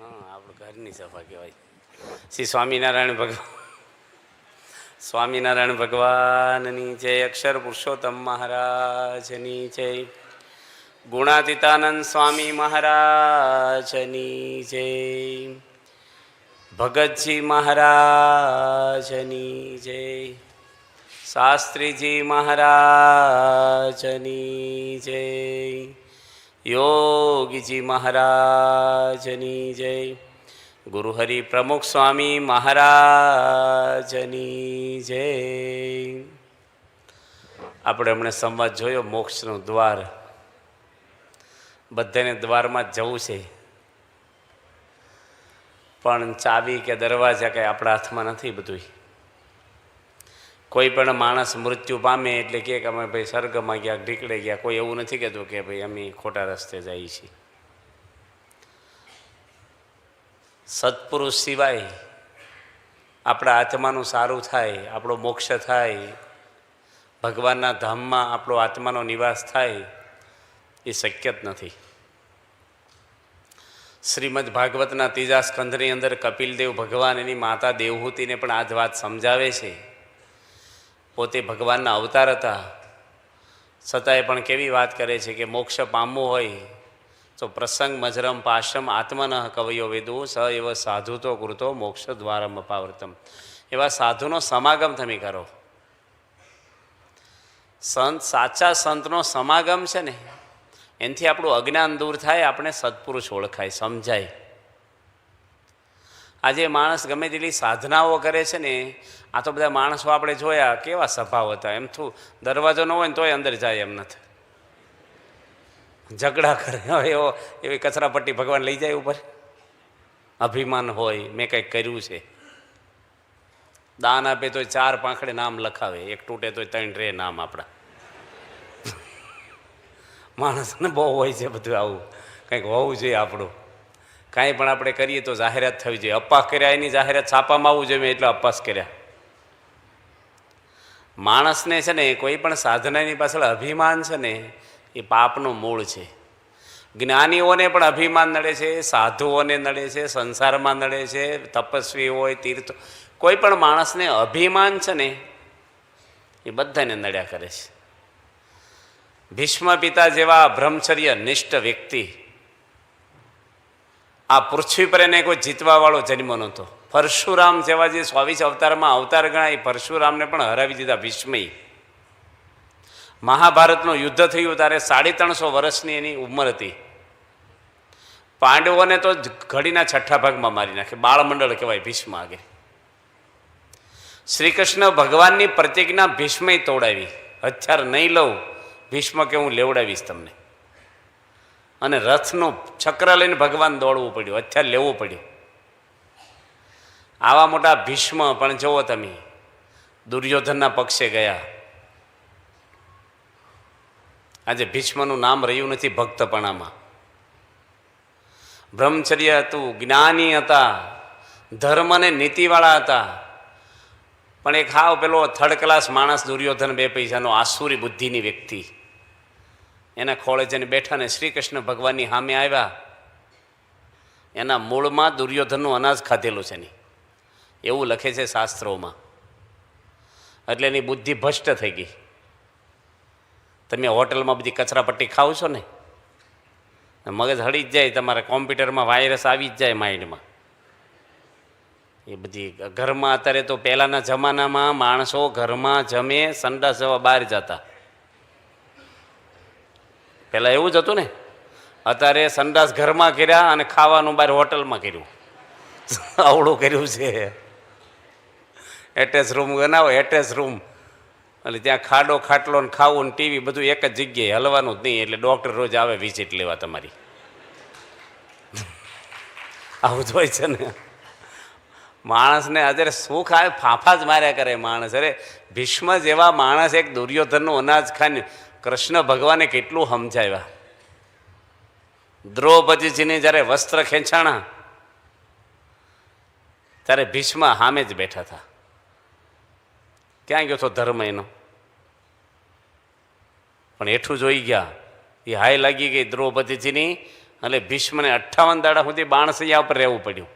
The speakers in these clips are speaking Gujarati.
હા, આપણું ઘરની સભા કહેવાય. શ્રી સ્વામિનારાયણ ભગવાનની જય. અક્ષર પુરુષોત્તમ મહારાજની જય. ગુણાતીતાનંદ સ્વામી મહારાજની જય. ભગતજી મહારાજની જય. શાસ્ત્રીજી મહારાજની જય. યોગીજી મહારાજની જય. ગુરુહરિ પ્રમુખ સ્વામી મહારાજની જય. આપણે હમણાં સંવાદ જોયો મોક્ષનું દ્વાર. બધાને દ્વારમાં જ જવું છે, પણ ચાવી કે દરવાજા કંઈ આપણા હાથમાં નથી. બધું કોઈ પણ માણસ મૃત્યુ પામે એટલે કે અમે ભાઈ સ્વર્ગમાં ગયા, ઢીકડે ગયા. કોઈ એવું નથી કહેતું કે ભાઈ અમે ખોટા રસ્તે જઈએ છીએ. સત્પુરુષ સિવાય આપણા આત્માનું સારું થાય, આપણો મોક્ષ થાય, ભગવાનના ધામમાં આપણો આત્માનો નિવાસ થાય, એ શક્ય જ નથી. શ્રીમદ ભાગવતના 3જા સ્કંધની અંદર કપિલદેવ ભગવાન એની માતા દેવહૂતિને પણ આ જ વાત સમજાવે છે. પોતે ભગવાનના અવતાર હતા, છતાંય પણ કેવી વાત કરે છે કે મોક્ષ પામવું હોય તો પ્રસંગ મજરમ પાશમ આત્મન કવયો વેદો સ એવ સાધુ તો કૃતો મોક્ષ દ્વારમ અપાવર્તમ. એવા સાધુનો સમાગમ તમે કરો. સંત, સાચા સંતનો સમાગમ છે ને, એનાથી આપણું અજ્ઞાન દૂર થાય, આપણે સત્પુરુષ ઓળખાય, સમજાય. આજે માણસ ગમે તેટલી સાધનાઓ કરે છે ને, આ તો બધા માણસો આપણે જોયા કેવા સ્વભાવ હતા. એમ થયું દરવાજો ન હોય ને તોય અંદર જાય એમ નથી, ઝઘડા કરે. એવો એવી કચરાપટ્ટી ભગવાન લઈ જાય ઉપર. અભિમાન હોય, મેં કંઈક કર્યું છે. દાન આપે તો 4 પાંખડે નામ લખાવે, એક તૂટે તો 3 રહે નામ આપણા. માણસને બહુ હોય છે બધું આવું. કંઈક હોવું જોઈએ આપણું. કાંઈ પણ આપણે કરીએ તો જાહેરાત થવી જોઈએ. અપવાસ કર્યા એની જાહેરાત છાપામાં આવવું જોઈએ, એટલે અપવાસ કર્યા. માણસને છે ને કોઈ પણ સાધનાની પાછળ અભિમાન છે ને, એ પાપનું મૂળ છે. જ્ઞાનીઓને પણ અભિમાન નડે છે, સાધુઓને નડે છે, સંસારમાં નડે છે, તપસ્વી હોય, તીર્થ, કોઈ પણ માણસને અભિમાન છે ને, એ બધાને નડ્યા કરે છે. ભીષ્મ પિતા જેવા બ્રહ્મચર્ય નિષ્ઠ વ્યક્તિ આ પૃથ્વી પર એને કોઈ જીતવાવાળો જન્મ નહોતો. પરશુરામ જેવા જે 24 અવતારમાં અવતાર ગણાય, પરશુરામને પણ હરાવી દીધા ભીષ્મય. મહાભારતનું યુદ્ધ થયું ત્યારે 350 વર્ષની એની ઉંમર હતી. પાંડવોને તો ઘડીના 6ઠા ભાગમાં મારી નાખે. બાળમંડળ કહેવાય ભીષ્મ આગળ. શ્રી કૃષ્ણ ભગવાનની પ્રતિજ્ઞા ભીષ્મય તોડાવી. હથિયાર નહીં લઉં, ભીષ્મ કે હું લેવડાવીશ તમને. અને રથનું ચક્ર લઈને ભગવાન દોડવું પડ્યું, હથિયાર લેવું પડ્યું. આવા મોટા ભીષ્મ પણ જુઓ તમે, દુર્યોધનના પક્ષે ગયા. આજે ભીષ્મનું નામ રહ્યું નથી ભક્તપણામાં. બ્રહ્મચર્ય હતું, જ્ઞાની હતા, ધર્મ અને નીતિવાળા હતા. પણ એક હાવ પેલો 3rd ક્લાસ માણસ દુર્યોધન, 2 પૈસાનો આસુરી બુદ્ધિની વ્યક્તિ, એના ખોળે જઈને બેઠા ને શ્રી કૃષ્ણ ભગવાનની સામે આવ્યા. એના મૂળમાં દુર્યોધનનું અનાજ ખાધેલું છે નહીં, એવું લખે છે શાસ્ત્રોમાં. એટલે એની બુદ્ધિ ભ્રષ્ટ થઈ ગઈ. તમે હોટલમાં બધી કચરાપટ્ટી ખાવ છો ને, મગજ હળી જ જાય, તમારા કોમ્પ્યુટરમાં વાયરસ આવી જ જાય માઇન્ડમાં. એ બધી ઘરમાં અત્યારે તો પહેલાંના જમાનામાં માણસો ઘરમાં જમે, સંડાસ જવા બહાર જતા. પહેલાં એવું જ હતું ને. અત્યારે સંડાસ ઘરમાં કર્યા અને ખાવાનું બહાર હોટલમાં કર્યું. આવડું કર્યું છે. એટેચ રૂમ બનાવો, એટેચ રૂમ, એટલે ત્યાં ખાડો ખાટલો ને ખાવું ને ટીવી બધું એક જ જગ્યાએ, હલવાનું જ નહીં. એટલે ડૉક્ટર રોજ આવે વિઝિટ લેવા તમારી. આવું જ હોય છે ને. માણસને અત્યારે સુખ આવે, ફાંફા જ માર્યા કરે માણસ. અરે ભીષ્મ જેવા માણસ એક દુર્યોધનનું અનાજ ખાઈને કૃષ્ણ ભગવાને કેટલું સમજાવ્યા. દ્રૌપદીજીને જ્યારે વસ્ત્ર ખેંચાણા ત્યારે ભીષ્મ સામે જ બેઠા હતા. ક્યાં ગયો હતો ધર્મ એનો? પણ હેઠું જોઈ ગયા. એ હાય લાગી ગઈ દ્રૌપદીજીની, એટલે ભીષ્મને 58 દાડા સુધી બાણસૈયા ઉપર રહેવું પડ્યું.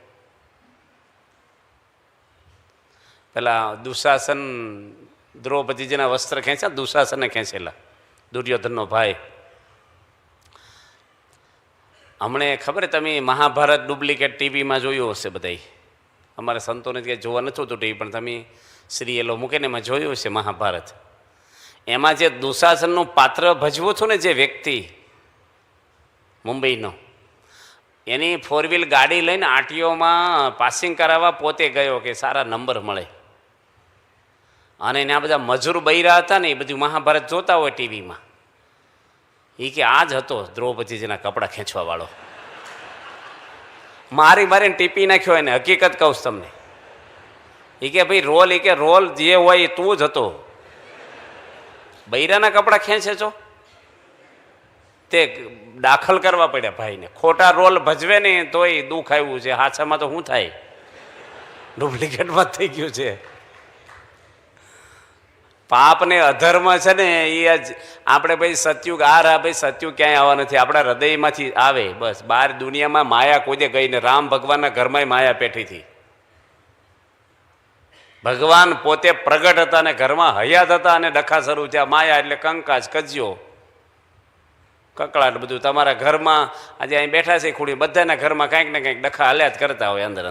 પેલા દુશાસન દ્રૌપદીજીના વસ્ત્ર ખેંચ્યા, દુશાસને ખેંચેલા, દુર્યોધનનો ભાઈ. હમણે ખબર તમે મહાભારત ડુપ્લિકેટ ટીવીમાં જોયું હશે બધાય. અમારા સંતોને ક્યાંય જોવા નથી હોતું ટીવી, પણ તમે સિરિયલો મૂકીને એમાં જોયું હશે મહાભારત. એમાં જે દુશાસનનું પાત્ર ભજવું હતું ને જે વ્યક્તિ મુંબઈનો, એની 4 વ્હીલ ગાડી લઈને આટીઓમાં પાસિંગ કરાવવા પોતે ગયો કે સારા નંબર મળે. અને એના બધા મજૂર બૈરા હતા ને એ બધું મહાભારત જોતા હોય ટીવીમાં. એ કે આ જ હતો દ્રૌપદીજીના કપડાં ખેંચવાવાળો. મારીને ટીપી નાખ્યો એને. હકીકત કહું તમને. એ કે ભાઈ રોલ જે હોય એ તું જ હતો. બૈરાના કપડાં ખેંચે છો તે દાખલ કરવા પડ્યા ભાઈને. ખોટા રોલ ભજવે ને તોય દુઃખ આવ્યું છે. હાથામાં તો શું થાય, ડુપ્લિકેટમાં થઈ ગયું છે. પાપ ને અધર્મ છે ને એ જ આપણે ભાઈ સતયુગ ભાઈ સતયુગ ક્યાંય આવવા નથી, આપણા હૃદયમાંથી આવે બસ. બહાર દુનિયામાં માયા કોઈને ગઈ ને. રામ ભગવાનના ઘરમાં માયા પેઠી હતી. ભગવાન પોતે પ્રગટ હતા અને ઘરમાં હયાત હતા અને ડખા શરૂ થયા. માયા એટલે કંકાજ, કજ્યો, કકળાટ બધું તમારા ઘરમાં. આજે અહીં બેઠા છે ખૂણી, બધાના ઘરમાં કંઈક ને કંઈક ડખા હલ્યા જ કરતા હોય અંદર.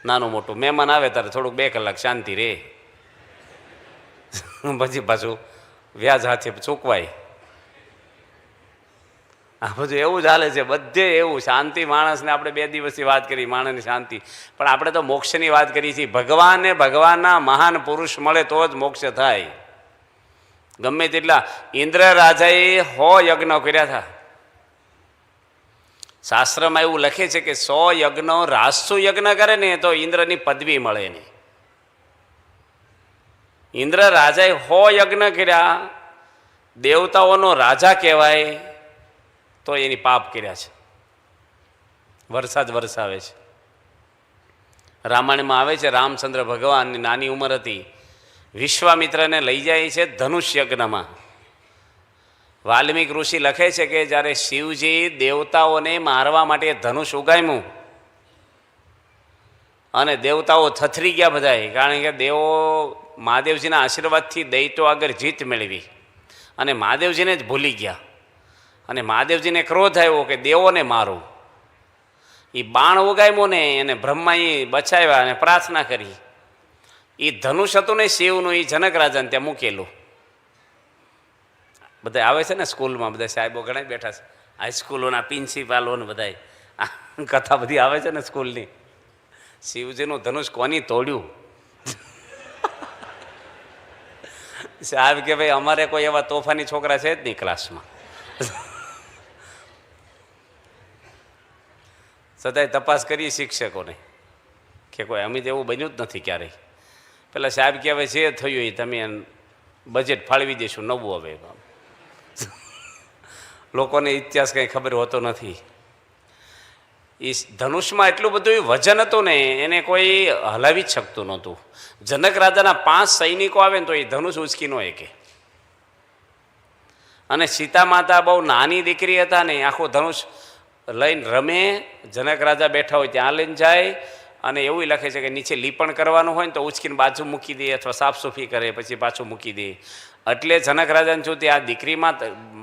નાનું મોટું મહેમાન આવે ત્યારે થોડુંક 2 કલાક શાંતિ રહે, પછી પાછું વ્યાજ હાથે ચૂકવાય. આ બધું એવું ચાલે છે બધે એવું. શાંતિ માણસને આપણે 2 દિવસની વાત કરી, માણસની શાંતિ. પણ આપણે તો મોક્ષની વાત કરી છીએ. ભગવાનને ભગવાનના મહાન પુરુષ મળે તો જ મોક્ષ થાય. ગમે તેટલા ઇન્દ્ર રાજાએ 100 યજ્ઞ કર્યા હતા. શાસ્ત્રમાં એવું લખે છે કે 100 યજ્ઞ રાજસુ યજ્ઞ કરે ને તો ઇન્દ્રની પદવી મળે ને. ઇન્દ્ર રાજાએ 100 યજ્ઞ કર્યા, દેવતાઓનો રાજા કહેવાય, તો એની પાપ કર્યા છે. વરસાદ વરસાવે છે. રામાયણમાં આવે છે રામચંદ્ર ભગવાનની નાની ઉંમર હતી, વિશ્વામિત્રને લઈ જાય છે ધનુષ યજ્ઞમાં. વાલ્મીક ઋષિ લખે છે કે જ્યારે શિવજી દેવતાઓને મારવા માટે ધનુષ ઉગામ્યું અને દેવતાઓ થથરી ગયા બધાય, કારણ કે દેવો મહાદેવજીના આશીર્વાદથી દૈતો આગળ જીત મેળવી અને મહાદેવજીને જ ભૂલી ગયા. અને મહાદેવજીને ક્રોધ આવ્યો કે દેવોને મારું. એ બાણ ઉગામ્યું ને એને બ્રહ્માએ બચાવ્યા અને પ્રાર્થના કરી. એ ધનુષ હતું ને શિવનું, એ જનક રાજાને ત્યાં મૂકેલું. બધા આવે છે ને સ્કૂલમાં, બધા સાહેબો ઘણા બેઠા છે, હાઈસ્કૂલોના પ્રિન્સિપાલો ને બધા આ કથા બધી આવે છે ને સ્કૂલની. શિવજીનું ધનુષ કોની તોડ્યું? સાહેબ કે ભાઈ અમારે કોઈ એવા તોફાની છોકરા છે જ નહીં ક્લાસમાં. છતાંય તપાસ કરીએ શિક્ષકોને કે કોઈ અમે તો એવું બન્યું જ નથી ક્યારેય. પેલા સાહેબ કે હવે જે થયું એ તમે બજેટ ફાળવી દઈશું નવું. હવે લોકોને ઇતિહાસ કંઈ ખબર હોતો નથી. એ ધનુષમાં એટલું બધું વજન હતું ને એને કોઈ હલાવી જ શકતું નહોતું. જનક રાજાના 5 સૈનિકો આવે ને તો એ ધનુષ ઉચકી ન શકે. અને સીતા માતા બહુ નાની દીકરી હતા ને, આખું ધનુષ લઈને રમે. જનક રાજા બેઠા હોય ત્યાં લઈને જાય. અને એવું લખે છે કે નીચે લીપણ કરવાનું હોય ને તો ઉચકીને બાજુ મૂકી દે અથવા સાફ સફાઈ કરે પછી પાછું મૂકી દે. એટલે જનક રાજાને જોતી આ દીકરીમાં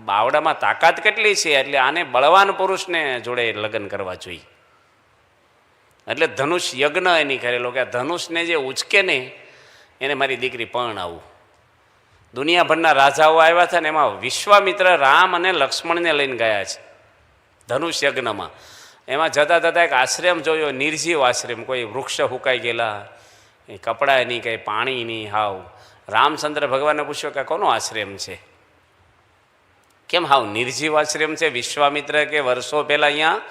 બાવડામાં તાકાત કેટલી છે, એટલે આને બળવાન પુરુષને જોડે લગ્ન કરવા જોઈએ. એટલે ધનુષ યજ્ઞ એની કરેલો કે આ ધનુષને જે ઉચકે ને એને મારી દીકરી પરણાવું. દુનિયાભરના રાજાઓ આવ્યા હતા ને એમાં વિશ્વામિત્ર રામ અને લક્ષ્મણને લઈને ગયા છે ધનુષ યજ્ઞમાં. એમાં જતાં જતાં એક આશ્રમ જોયો, નિર્જીવ આશ્રમ. કોઈ વૃક્ષ હુકાઈ ગયેલા, એ કપડાં નહીં, કંઈ પાણી નહીં, હાવ. રામચંદ્ર ભગવાનને પૂછ્યો કે કોનો આશ્રમ છે, કેમ હાવ નિર્જીવ આશ્રમ છે? વિશ્વામિત્ર કે વર્ષો પહેલાં અહીંયા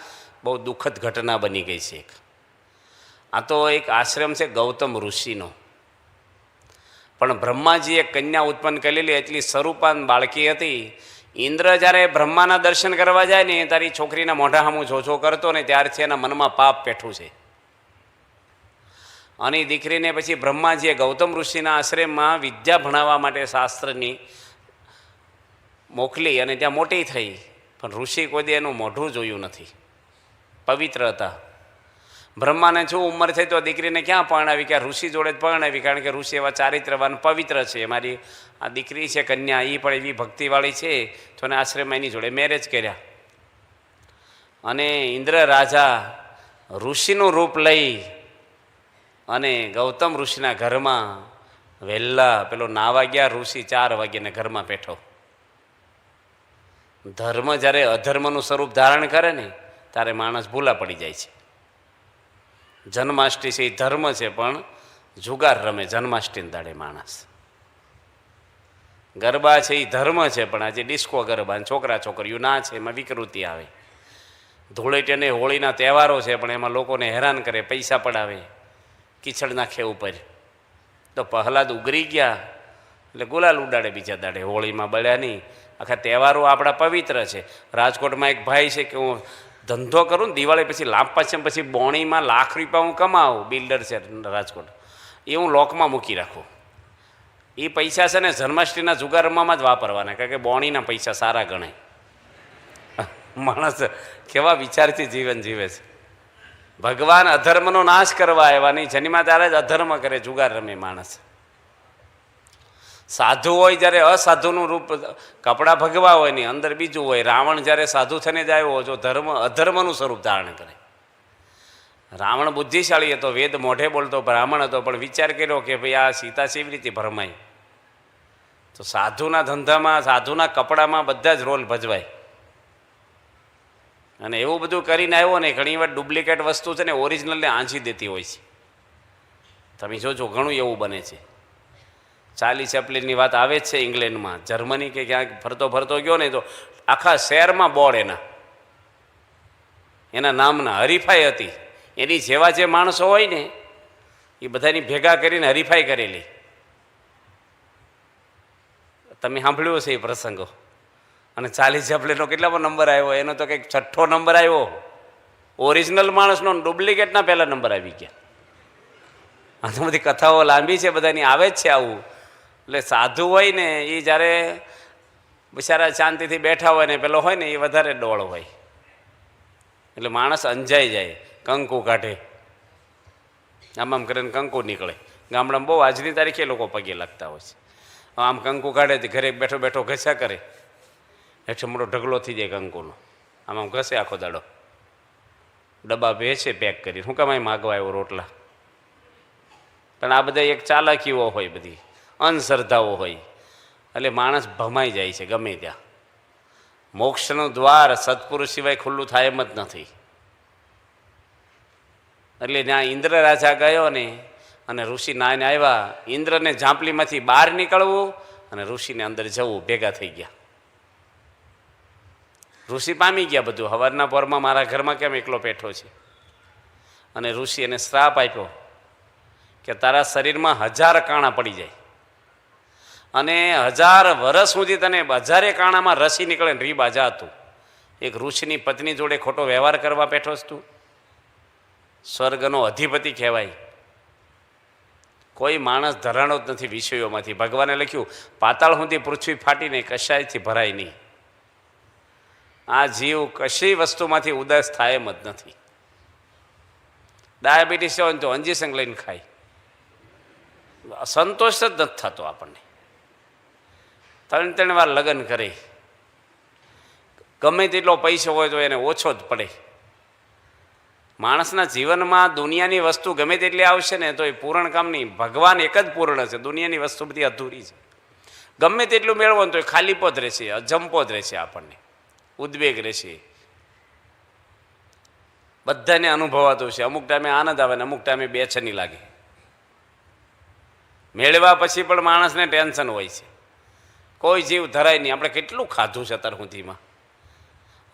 બહુ દુઃખદ ઘટના બની ગઈ છે. આ તો એક આશ્રમ છે ગૌતમ ઋષિનો. પણ બ્રહ્માજીએ કન્યા ઉત્પન્ન કરેલી, એટલી સ્વરૂપાન બાળકી હતી. ઇન્દ્ર જ્યારે બ્રહ્માના દર્શન કરવા જાય ને તારી છોકરીના મોઢા સામું જોજો કરતો ને ત્યારથી એના મનમાં પાપ પેઠું છે. અને એ દીકરીને પછી બ્રહ્માજીએ ગૌતમ ઋષિના આશ્રમમાં વિદ્યા ભણાવવા માટે શાસ્ત્રની મોકલી અને ત્યાં મોટી થઈ. પણ ઋષિ કોઈ દી એનું મોઢું જોયું નથી, પવિત્ર હતા. બ્રહ્માને શું ઉંમર થઈ તો દીકરીને ક્યાં પરણાવી, કે ઋષિ જોડે જ પરણાવી, કારણ કે ઋષિ એવા ચારિત્રવાન પવિત્ર છે. મારી આ દીકરી છે કન્યા, એ પણ એવી ભક્તિવાળી છે, તો એને આશ્રમમાં એની જોડે મેરેજ કર્યા. અને ઇન્દ્ર રાજા ઋષિનું રૂપ લઈ અને ગૌતમ ઋષિના ઘરમાં વહેલા પેલો નાવા ગયા. ઋષિ 4 વાગ્યાને ઘરમાં બેઠો. ધર્મ જ્યારે અધર્મનું સ્વરૂપ ધારણ કરે ને ત્યારે માણસ ભૂલા પડી જાય છે. જન્માષ્ટમી છે એ ધર્મ છે, પણ જુગાર રમે જન્માષ્ટમી દાડે માણસ. ગરબા છે એ ધર્મ છે, પણ આજે ડિસ્કો ગરબા, છોકરા છોકરીઓ ના છે, એમાં વિકૃતિ આવે. ધૂળેટી અને હોળીના તહેવારો છે, પણ એમાં લોકોને હેરાન કરે, પૈસા પડાવે, કીચડ નાખે ઉપર. તો પ્રહલાદ ઉગરી ગયા એટલે ગુલાલ ઉડાડે બીજા દાડે, હોળીમાં બળ્યા નહીં. આખા તહેવારો આપણા પવિત્ર છે. રાજકોટમાં એક ભાઈ છે કે હું ધંધો કરું ને દિવાળી પછી લાંબા પછી બોણીમાં લાખ રૂપિયા હું કમાવું, બિલ્ડર છે રાજકોટ, એ હું લોકમાં મૂકી રાખું. એ પૈસા છે ને જન્માષ્ટમીના જુગાર રમવામાં જ વાપરવાના, કારણ કે બોણીના પૈસા સારા ગણાય. માણસ કેવા વિચારથી જીવન જીવે છે. ભગવાન અધર્મનો નાશ કરવા આવ્યા નહીં, જન્મા ત્યારે જ અધર્મ કરે, જુગાર રમે માણસ. સાધુ હોય જ્યારે અસાધુનું રૂપ, કપડાં ભગવા હોય નહીં, અંદર બીજું હોય. રાવણ જ્યારે સાધુ થઈને જ આવ્યો, જો અધર્મનું સ્વરૂપ ધારણ કરે. રાવણ બુદ્ધિશાળી હતો, વેદ મોઢે બોલતો બ્રાહ્મણ હતો, પણ વિચાર કર્યો કે ભાઈ આ સીતા કેવી રીતે ભરમાય. તો સાધુના ધંધામાં, સાધુના કપડામાં બધા જ રોલ ભજવાય. અને એવું બધું કરીને આવ્યો ને, ઘણી વાર ડુપ્લિકેટ વસ્તુ છે ને ઓરિજિનલને આંચી દેતી હોય છે. તમે જોજો ઘણું એવું બને છે. ચાર્લી ચેપ્લિનની વાત આવે જ છે ઇંગ્લેન્ડમાં, જર્મની કે ક્યાંક ફરતો ગયો ને તો આખા શહેરમાં બોર્ડ એના નામના હરીફાઈ હતી. એની જેવા જે માણસો હોય ને એ બધાની ભેગા કરીને હરીફાઈ કરેલી. તમે સાંભળ્યું હશે એ પ્રસંગો. અને ચાર્લી ચેપ્લિનનો કેટલામો નંબર આવ્યો? એનો તો કંઈક 6ઠ્ઠો નંબર આવ્યો. ઓરિજિનલ માણસનો ડુપ્લિકેટના પહેલા નંબર આવી ગયા. આ તો બધી કથાઓ લાંબી છે, બધાની આવે જ છે આવું. એટલે સાધુ હોય ને એ જ્યારે બિચારા શાંતિથી બેઠા હોય ને પેલો હોય ને એ વધારે ડોળ હોય, એટલે માણસ અંજાઈ જાય. કંકુ કાઢે, આમ કરીને કંકુ નીકળે. ગામડામાં બહુ આજની તારીખે લોકો પગે લાગતા હોય છે. આમ કંકુ કાઢે, ઘરે બેઠો બેઠો ઘસ્યા કરે, હેઠે મોટો ઢગલો થઈ જાય કંકુનો. આમ ઘસે આખો દાડો, ડબ્બા વેચે પેક કરી. શું કામ માગવા આવ્યો રોટલા? પણ આ બધા એક ચાલાકીઓ હોય, બધી અંધશ્રદ્ધાઓ હોય, એટલે માણસ ભમાઈ જાય છે ગમે ત્યાં. મોક્ષનું દ્વાર સત્પુરુષ સિવાય ખુલ્લું થાય એમ જ નથી. એટલે ત્યાં ઇન્દ્ર રાજા ગયો ને, અને ઋષિ નાઈને આવ્યા. ઇન્દ્રને ઝાંપલીમાંથી બહાર નીકળવું અને ઋષિને અંદર જવું ભેગા થઈ ગયા. ઋષિ પામી ગયા બધું. હવારના પોરમાં મારા ઘરમાં કેમ એકલો બેઠો છે? અને ઋષિ એને શ્રાપ આપ્યો કે તારા શરીરમાં 1000 કાણા પડી જાય, અને 1000 વર્ષ સુધી તને 1000 કાણામાં રસી નીકળે ને રીબ આજા હતું. એક ઋષિની પત્ની જોડે ખોટો વ્યવહાર કરવા બેઠો છે તું? સ્વર્ગનો અધિપતિ કહેવાય. કોઈ માણસ ધરાણો જ નથી વિષયોમાંથી. ભગવાને લખ્યું પાતાળ સુધી પૃથ્વી ફાટીને કશાયથી ભરાય નહીં. આ જીવ કશી વસ્તુમાંથી ઉદાસ થાય એમ જ નથી. ડાયાબિટીસ હોય ને તો અંજીસંગ લઈને ખાય, સંતોષ જ નથી થતો આપણને. 3 વાર લગ્ન કરે, ગમે તેટલો પૈસો હોય તો એને ઓછો જ પડે. માણસના જીવનમાં દુનિયાની વસ્તુ ગમે તેટલી આવશે ને તો એ પૂરણ કામ નહીં. ભગવાન એક જ પૂર્ણ છે, દુનિયાની વસ્તુ બધી અધૂરી છે. ગમે તેટલું મેળવો ને તો એ ખાલીપો જ રહેશે, અજંપો જ રહેશે, આપણને ઉદ્વેગ રહેશે. બધાને અનુભવાતું છે. અમુક ટાઈમે આનંદ આવે ને અમુક ટાઈમે બેચેની લાગે. મેળવ્યા પછી પણ માણસને ટેન્શન હોય છે. કોઈ જીવ ધરાય નહીં. આપણે કેટલું ખાધું છે અત્યાર સુધીમાં.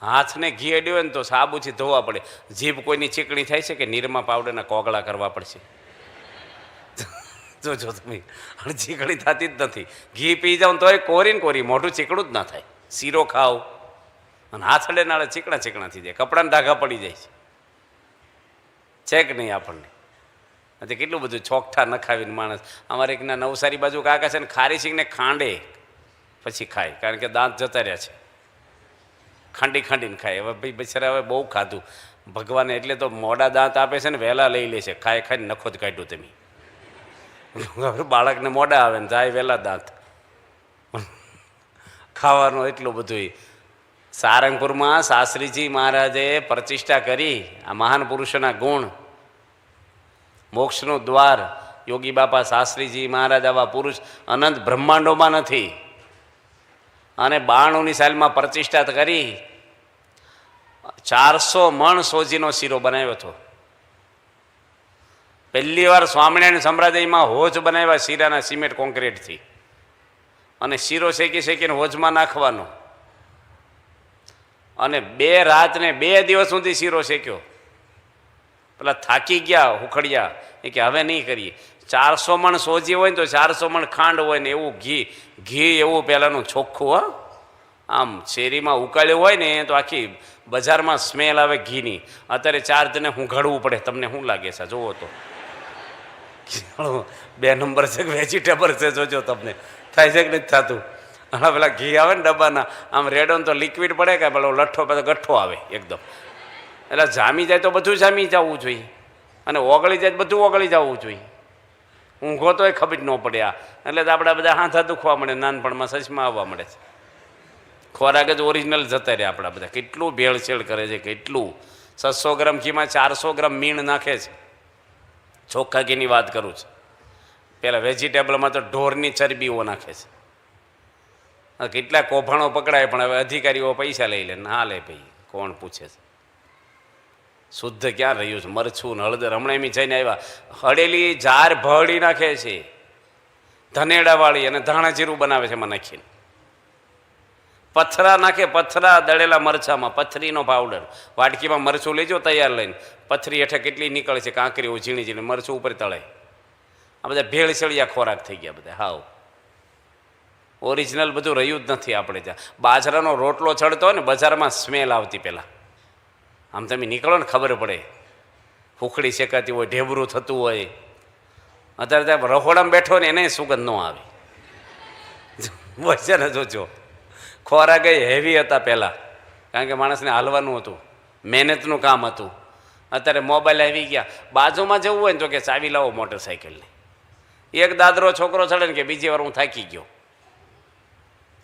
હાથને ઘી અડ્યો હોય ને તો સાબુથી ધોવા પડે. જીભ કોઈની ચીકણી થાય છે કે નિરમા પાવડરના કોગળા કરવા પડશે? જોજો તમે, ચીકણી થતી જ નથી. ઘી પી જાવ તોય કોરીને કોરી, મોઢું ચીકણું જ ના થાય. શીરો ખાવ અને હાથ અડે નાળે ચીકણા ચીકણા થઈ જાય, કપડાના ડાઘા પડી જાય છે કે નહીં આપણને? કેટલું બધું ચોકઠા નખાવીને માણસ. અમારે એકના નવસારી બાજુ કાકા છે ને, ખારી સિંગને ખાંડે પછી ખાય, કારણ કે દાંત જતા રહ્યા છે. ખાંડી ખાંડીને ખાય. હવે ભાઈ બિચારા હવે બહુ ખાધું ભગવાને, એટલે તો મોડા દાંત આપે છે ને વહેલા લઈ લે છે. ખાઈ ખાઈને નખો જ કાઢ્યું તમે. બાળકને મોડા આવે ને જાય વહેલા દાંત. ખાવાનું એટલું બધું. સારંગપુરમાં શાસ્ત્રીજી મહારાજે પ્રતિષ્ઠા કરી આ મહાન પુરુષોના ગુણ, મોક્ષનું દ્વાર. યોગી બાપા શાસ્ત્રીજી મહારાજ આવા પુરુષ અનંત બ્રહ્માંડોમાં નથી. અને 92ની સાલમાં પ્રતિષ્ઠા કરી 400 મણ સોજીનો શીરો બનાવ્યો હતો. પહેલી વાર સ્વામિનારાયણ સામ્રાજ્યમાં હોજ બનાવ્યા શીરાના સિમેન્ટ કોન્ક્રીટથી. અને શીરો શેકી શેકીને હોજમાં નાખવાનો. અને 2 રાત ને 2 દિવસ સુધી શીરો શેક્યો. પેલા થાકી ગયા હુખડિયા, એ કે હવે નહીં કરીએ. 400 મણ સોજી હોય ને તો 400 મણ ખાંડ હોય ને એવું ઘી એવું પહેલાંનું ચોખ્ખું. હા, આમ શેરીમાં ઉકાળ્યું હોય ને તો આખી બજારમાં સ્મેલ આવે ઘીની. અત્યારે 4 જણે હુંઘાડવું પડે. તમને શું લાગે છે? જુઓ તો 2 નંબર છે કે વેજીટેબલ છે, જોજો તમને થાય છે કે નથી થતું. હા, પેલા ઘી આવે ને ડબ્બાના, આમ રેડો તો લિક્વિડ પડે કે પેલો લઠ્ઠો પેલો ગઠ્ઠો આવે એકદમ. એટલે જામી જાય તો બધું જામી જવું જોઈએ, અને ઓગળી જાય તો બધું ઓગળી જવું જોઈએ. ઊંઘો તો એ ખબર જ ન પડે. આ એટલે તો આપણા બધા હાથા દુખવા મળે, નાનપણમાં સચમાં આવવા મળે છે. ખોરાક જ ઓરિજિનલ જતા રહે આપણા બધા. કેટલું ભેળસેળ કરે છે, કેટલું. 600 ગ્રામ ઘીમાં 400 ગ્રામ મીણ નાખે છે. ચોખ્ખા ઘીની વાત કરું છું. પેલા વેજીટેબલમાં તો ઢોરની ચરબીઓ નાખે છે. કેટલા કૌભાણો પકડાય, પણ હવે અધિકારીઓ પૈસા લઈ લે. ના લે ભાઈ, કોણ પૂછે છે? શુદ્ધ ક્યાં રહ્યું છે? મરચું ને હળદર. હમણાં એમ જઈને આવ્યા, હળેલી જાર ભળી નાખે છે ધનેડાવાળી, અને ધાણા જીરું બનાવે છે એમાં નાખીને. પથરા નાખે, પથરા દળેલા મરચામાં, પથરીનો પાવડર. વાટકીમાં મરચું લેજો તૈયાર લઈને, પથરી હેઠે કેટલી નીકળે છે કાંકરીઓ ઝીણી ઝીણી, મરચું ઉપર તળે. આ બધા ભેળસેળિયા ખોરાક થઈ ગયા બધા. હાવ ઓરિજિનલ બધું રહ્યું જ નથી આપણે ત્યાં. બાજરાનો રોટલો ચડતો હોય ને બજારમાં, સ્મેલ આવતી પહેલાં. આમ તમે નીકળો ને ખબર પડે. ફૂકડી શેકાતી હોય, ઢેબરું થતું હોય. અત્યારે ત્યાં રહોડામાં બેઠો ને એને સુગંધ ન આવે. છે ને, જોજો. ખોરાક એ હેવી હતા પહેલાં, કારણ કે માણસને હાલવાનું હતું, મહેનતનું કામ હતું. અત્યારે મોબાઈલ આવી ગયા. બાજુમાં જવું હોય ને તો કે ચાવી લાવો મોટરસાઇકલની. એક દાદરો છોકરો ચડે ને કે બીજી વાર હું થાકી ગયો.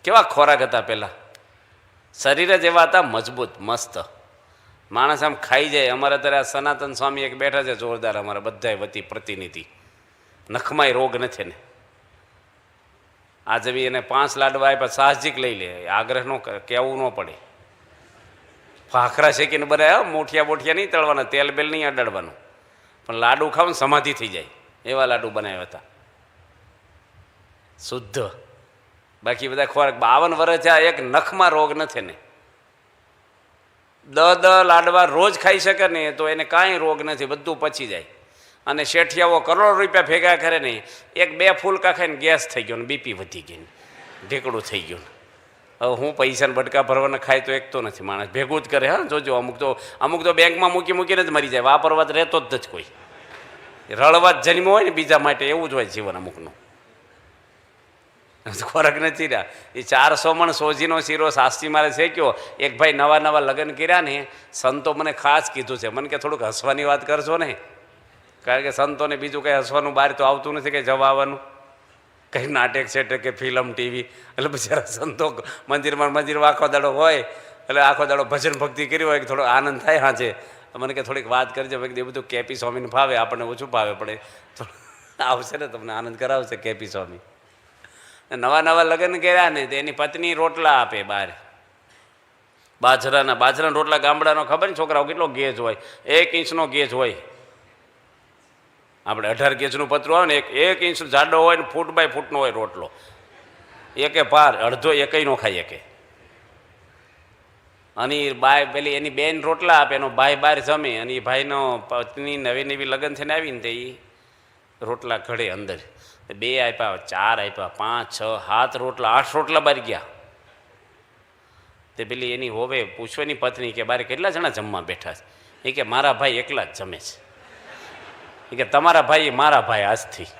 કેવા ખોરાક હતા પહેલાં. શરીર જ એવા હતા, મજબૂત, મસ્ત. માણસ આમ ખાઈ જાય. અમારા અત્યારે આ સનાતન સ્વામી એક બેઠા છે જોરદાર, અમારા બધાય વતી પ્રતિનિધિ. નખમાય રોગ નથી ને. આજે બી એને 5 લાડવા આપ્યા, સાહજિક લઈ લે, આગ્રહનો કહેવું ન પડે. ભાખરા શેકીને બનાવ્યા, મોઠિયા બોઠિયા નહીં તળવાના, તેલ બેલ નહીં અડાડવાનું, પણ લાડુ ખાવ ને સમાધિ થઈ જાય એવા લાડુ બનાવ્યા હતા, શુદ્ધ. બાકી બધા ખોરાક 52 વર્ષ થયા, એક નખમાં રોગ નથી ને. 10 લાડવા રોજ ખાઈ શકે ને તો એને કાંઈ રોગ નથી, બધું પચી જાય. અને શેઠિયાઓ કરોડો રૂપિયા ભેગા કરે ને, 1-2 ફૂલકા ખાઈને ગેસ થઈ ગયો ને, બીપી વધી ગઈ ને, ઢીકડું થઈ ગયું. હવે હું પૈસાને બટકા ભરવાના ખાય તો એક તો નથી, માણસ ભેગું જ કરે. હા, જોજો. અમુક તો બેંકમાં મૂકીને જ મરી જાય, વાપરવા જ રહેતો જ નથી કોઈ. રળવા જ જન્મ હોય ને બીજા માટે, એવું જ હોય જીવન અમુકનું. ખોરાક નથી રહ્યા. એ 400 મણ સોજીનો શીરો શાસ્ત્રી મારે શેક્યો. એક ભાઈ નવા લગ્ન કર્યા ને, સંતો મને ખાસ કીધું છે, મને કે થોડુંક હસવાની વાત કરશો ને, કારણ કે સંતોને બીજું કંઈ હસવાનું બહાર તો આવતું નથી, કંઈ જવા આવવાનું, કંઈ નાટક સેટક કે ફિલ્મ ટીવી. એટલે બિચારા સંતો મંદિરમાં આખો દાડો હોય, એટલે આખો દાડો ભજન ભક્તિ કરી હોય, થોડો આનંદ થાય. હા છે, મને કે થોડીક વાત કરજો. એ બધું કેપી સ્વામીને ભાવે, આપણને ઓછું ભાવે, પડે આવશે ને તમને આનંદ કરાવશે કેપી સ્વામી. નવા લગ્ન કર્યા ને તો એની પત્ની રોટલા આપે બહાર, બાજરાના રોટલા. ગામડાનો ખબર ને છોકરાઓ કેટલો ગેજ હોય, 1 ઇંચનો ગેજ હોય. આપણે 18 ગેજનું પતરું આવે ને, 1 ઇંચ જાડો હોય ને, ફૂટ બાય ફૂટનો હોય રોટલો. એકે પાર અડધો એકેય નો ખાઈ શકે. અને બાય પેલી એની બેન રોટલા આપે, એનો ભાઈ બહાર જમે, અને એ ભાઈનો પત્ની નવી લગ્ન થઈને આવીને તે એ રોટલા ઘડે અંદર. 2 આપ્યા, 4 આપ્યા, 5, 6, 7 રોટલા, 8 રોટલા બહાર ગયા. તે પેલી એની હોવે પૂછવાની પત્ની કે બારે કેટલા જણા જમવા બેઠા છે? એ કે મારા ભાઈ એકલા જ જમે છે. એ કે તમારા ભાઈ મારા ભાઈ આજથી,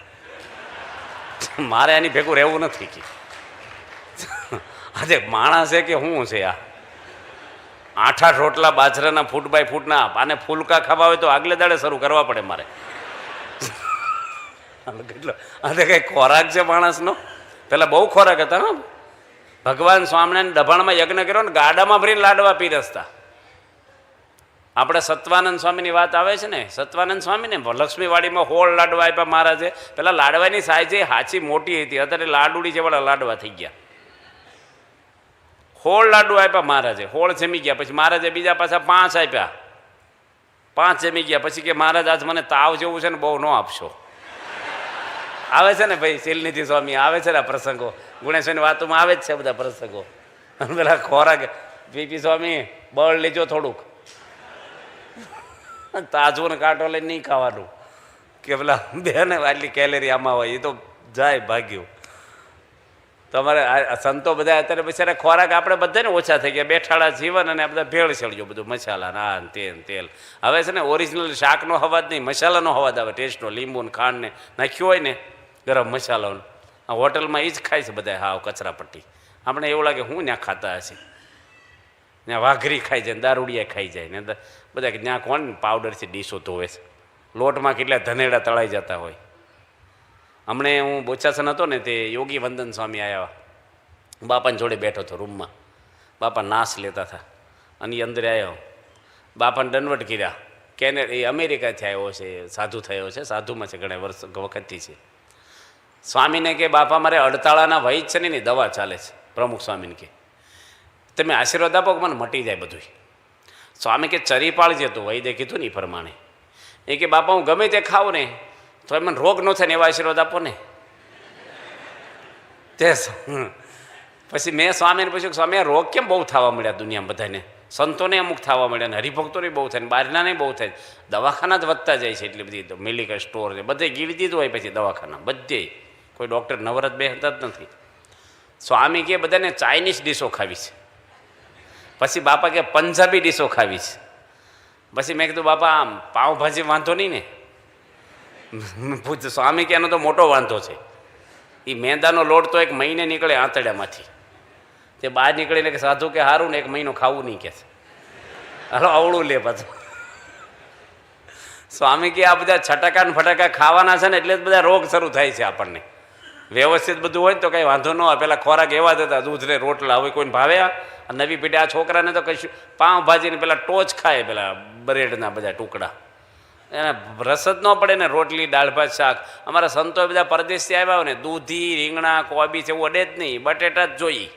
મારે એની ભેગું રહેવું નથી કે. આજે માણસ છે કે શું છે આ? 8 રોટલા બાજરાના ફૂટ બાય ફૂટના, આને ફૂલકા ખાવા હોય તો આગલે દાડે શરૂ કરવા પડે મારે. કેટલો આ કંઈ ખોરાક છે માણસનો. પેલા બહુ ખોરાક હતા. હા, ભગવાન સ્વામિનારાયણ દભાણમાં યજ્ઞ કર્યો ને ગાડામાં ભરીને લાડવા પીરસતા. આપણે સત્વાનંદ સ્વામીની વાત આવે છે ને, સત્વાનંદ સ્વામીને લક્ષ્મીવાડીમાં 16 લાડવા આપ્યા મહારાજે. પેલા લાડવાની સાઈઝ હાચી મોટી હતી, અત્યારે લાડુડી જેવાળા લાડવા થઈ ગયા. 16 લાડુ આપ્યા મહારાજે, 16 જમી ગયા. પછી મહારાજે બીજા પાછા 5 આપ્યા, 5 જમી ગયા. પછી કે મહારાજ આજ મને તાવ જેવું છે ને બહુ ન આપશો. આવે છે ને ભાઈ શીલનિધિ સ્વામી, આવે છે ને આ પ્રસંગો, ગુણેશ્વરની વાતોમાં આવે જ છે બધા પ્રસંગો. પેલા ખોરાક પીપી સ્વામી બળ લેજો થોડુંક, તાજું ને કાંટો લઈને નહીં ખાવાનું, કે પેલા બે ને આટલી કેલેરી આમાં હોય, એ તો જાય ભાગ્યું. તમારે સંતો બધા અત્યારે બિચારા ખોરાક આપણે બધાને ઓછા થઈ ગયા, બેઠાડા જીવન અને આ બધા ભેળસેળ જો બધું મસાલા ના તેલ તેલ. હવે છે ને ઓરિજિનલ શાકનો અવાજ નહીં, મસાલાનો અવાજ આવે, ટેસ્ટનો, લીંબુ ને ખાંડ ને નાખ્યું હોય ને ગરમ મસાલો. આ હોટલમાં એ જ ખાય છે બધા, હાવ કચરાપટ્ટી. આપણે એવું લાગે હું ત્યાં ખાતા હશે, ત્યાં વાઘરી ખાઈ જાય, દારૂડિયા ખાઈ જાય ને બધા ત્યાં કોણ પાવડરથી ડીશો ધોવે છે, લોટમાં કેટલા ધનેડા તળાઈ જતા હોય. હમણે હું બોચાસન હતો ને તે યોગી વંદન સ્વામી આવ્યા, બાપાની જોડે બેઠો હતો રૂમમાં. બાપા નાશ લેતા હતા અને એ અંદર આવ્યો, બાપાને દંડવટ કર્યા. એ અમેરિકાથી આવ્યો છે, સાધુ થયો છે, સાધુમાં છે, ઘણા વર્ષ વખતથી છે. સ્વામીને કે બાપા મારે અડતાળાના વહી જ છે ને એની દવા ચાલે છે. પ્રમુખ સ્વામીને કે તમે આશીર્વાદ આપો કે મને મટી જાય બધું. સ્વામી કે ચરી પાળજે તું, વૈદ્ય કીધું ને એ પ્રમાણે. એ કે બાપા હું ગમે તે ખાઉં ને તો મને રોગ ન થાય ને એવા આશીર્વાદ આપો ને. તે પછી મેં સ્વામીને પૂછ્યું કે સ્વામી આ રોગ કેમ બહુ થવા મળ્યા દુનિયામાં બધાને? સંતોને અમુક થવા મળ્યા ને હરિભક્તોને બહુ થાય ને બહારના નહીં બહુ થાય, દવાખાના જ વધતા જાય છે. એટલી બધી મેડિકલ સ્ટોર છે, બધે ગીરી દીધું હોય પછી દવાખાના બધે, કોઈ ડૉક્ટર નવરત બેસતા જ નથી. સ્વામી કે બધાને ચાઇનીઝ ડીશો ખાવી છે, પછી બાપા કે પંજાબી ડીશો ખાવી છે. પછી મેં કીધું બાપા આમ પાઉંભાજી વાંધો નહીં ને? પૂછ સ્વામી કે એનો તો મોટો વાંધો છે, એ મેંદાનો લોટ તો 1 મહિને નીકળે આંતરડામાંથી, તે બહાર નીકળીને કે સાધુ કે સારું ને 1 મહિનો ખાવું નહીં કે છે. હાલો અવળું લે પાછું. સ્વામી કે આ બધા છટાકા ને ફટાકા ખાવાના છે ને એટલે જ બધા રોગ શરૂ થાય છે આપણને. વ્યવસ્થિત બધું હોય તો કંઈ વાંધો ન હોય. પેલા ખોરાક એવા જ હતા, દૂધ ને રોટલા. હવે કોઈને ભાવે? આ નવી પેઢી આ છોકરાને તો કશું પાઉંભાજીને પેલા ટોચ ખાય, પેલા બ્રેડના બધા ટુકડા, એને રસ જ ન પડે ને. રોટલી દાળ ભાત શાક. અમારા સંતો બધા પરદેશથી આવ્યા હોય ને દૂધી રીંગણા કોબી છે એવું અડે જ નહીં, બટેટા જ જોઈએ.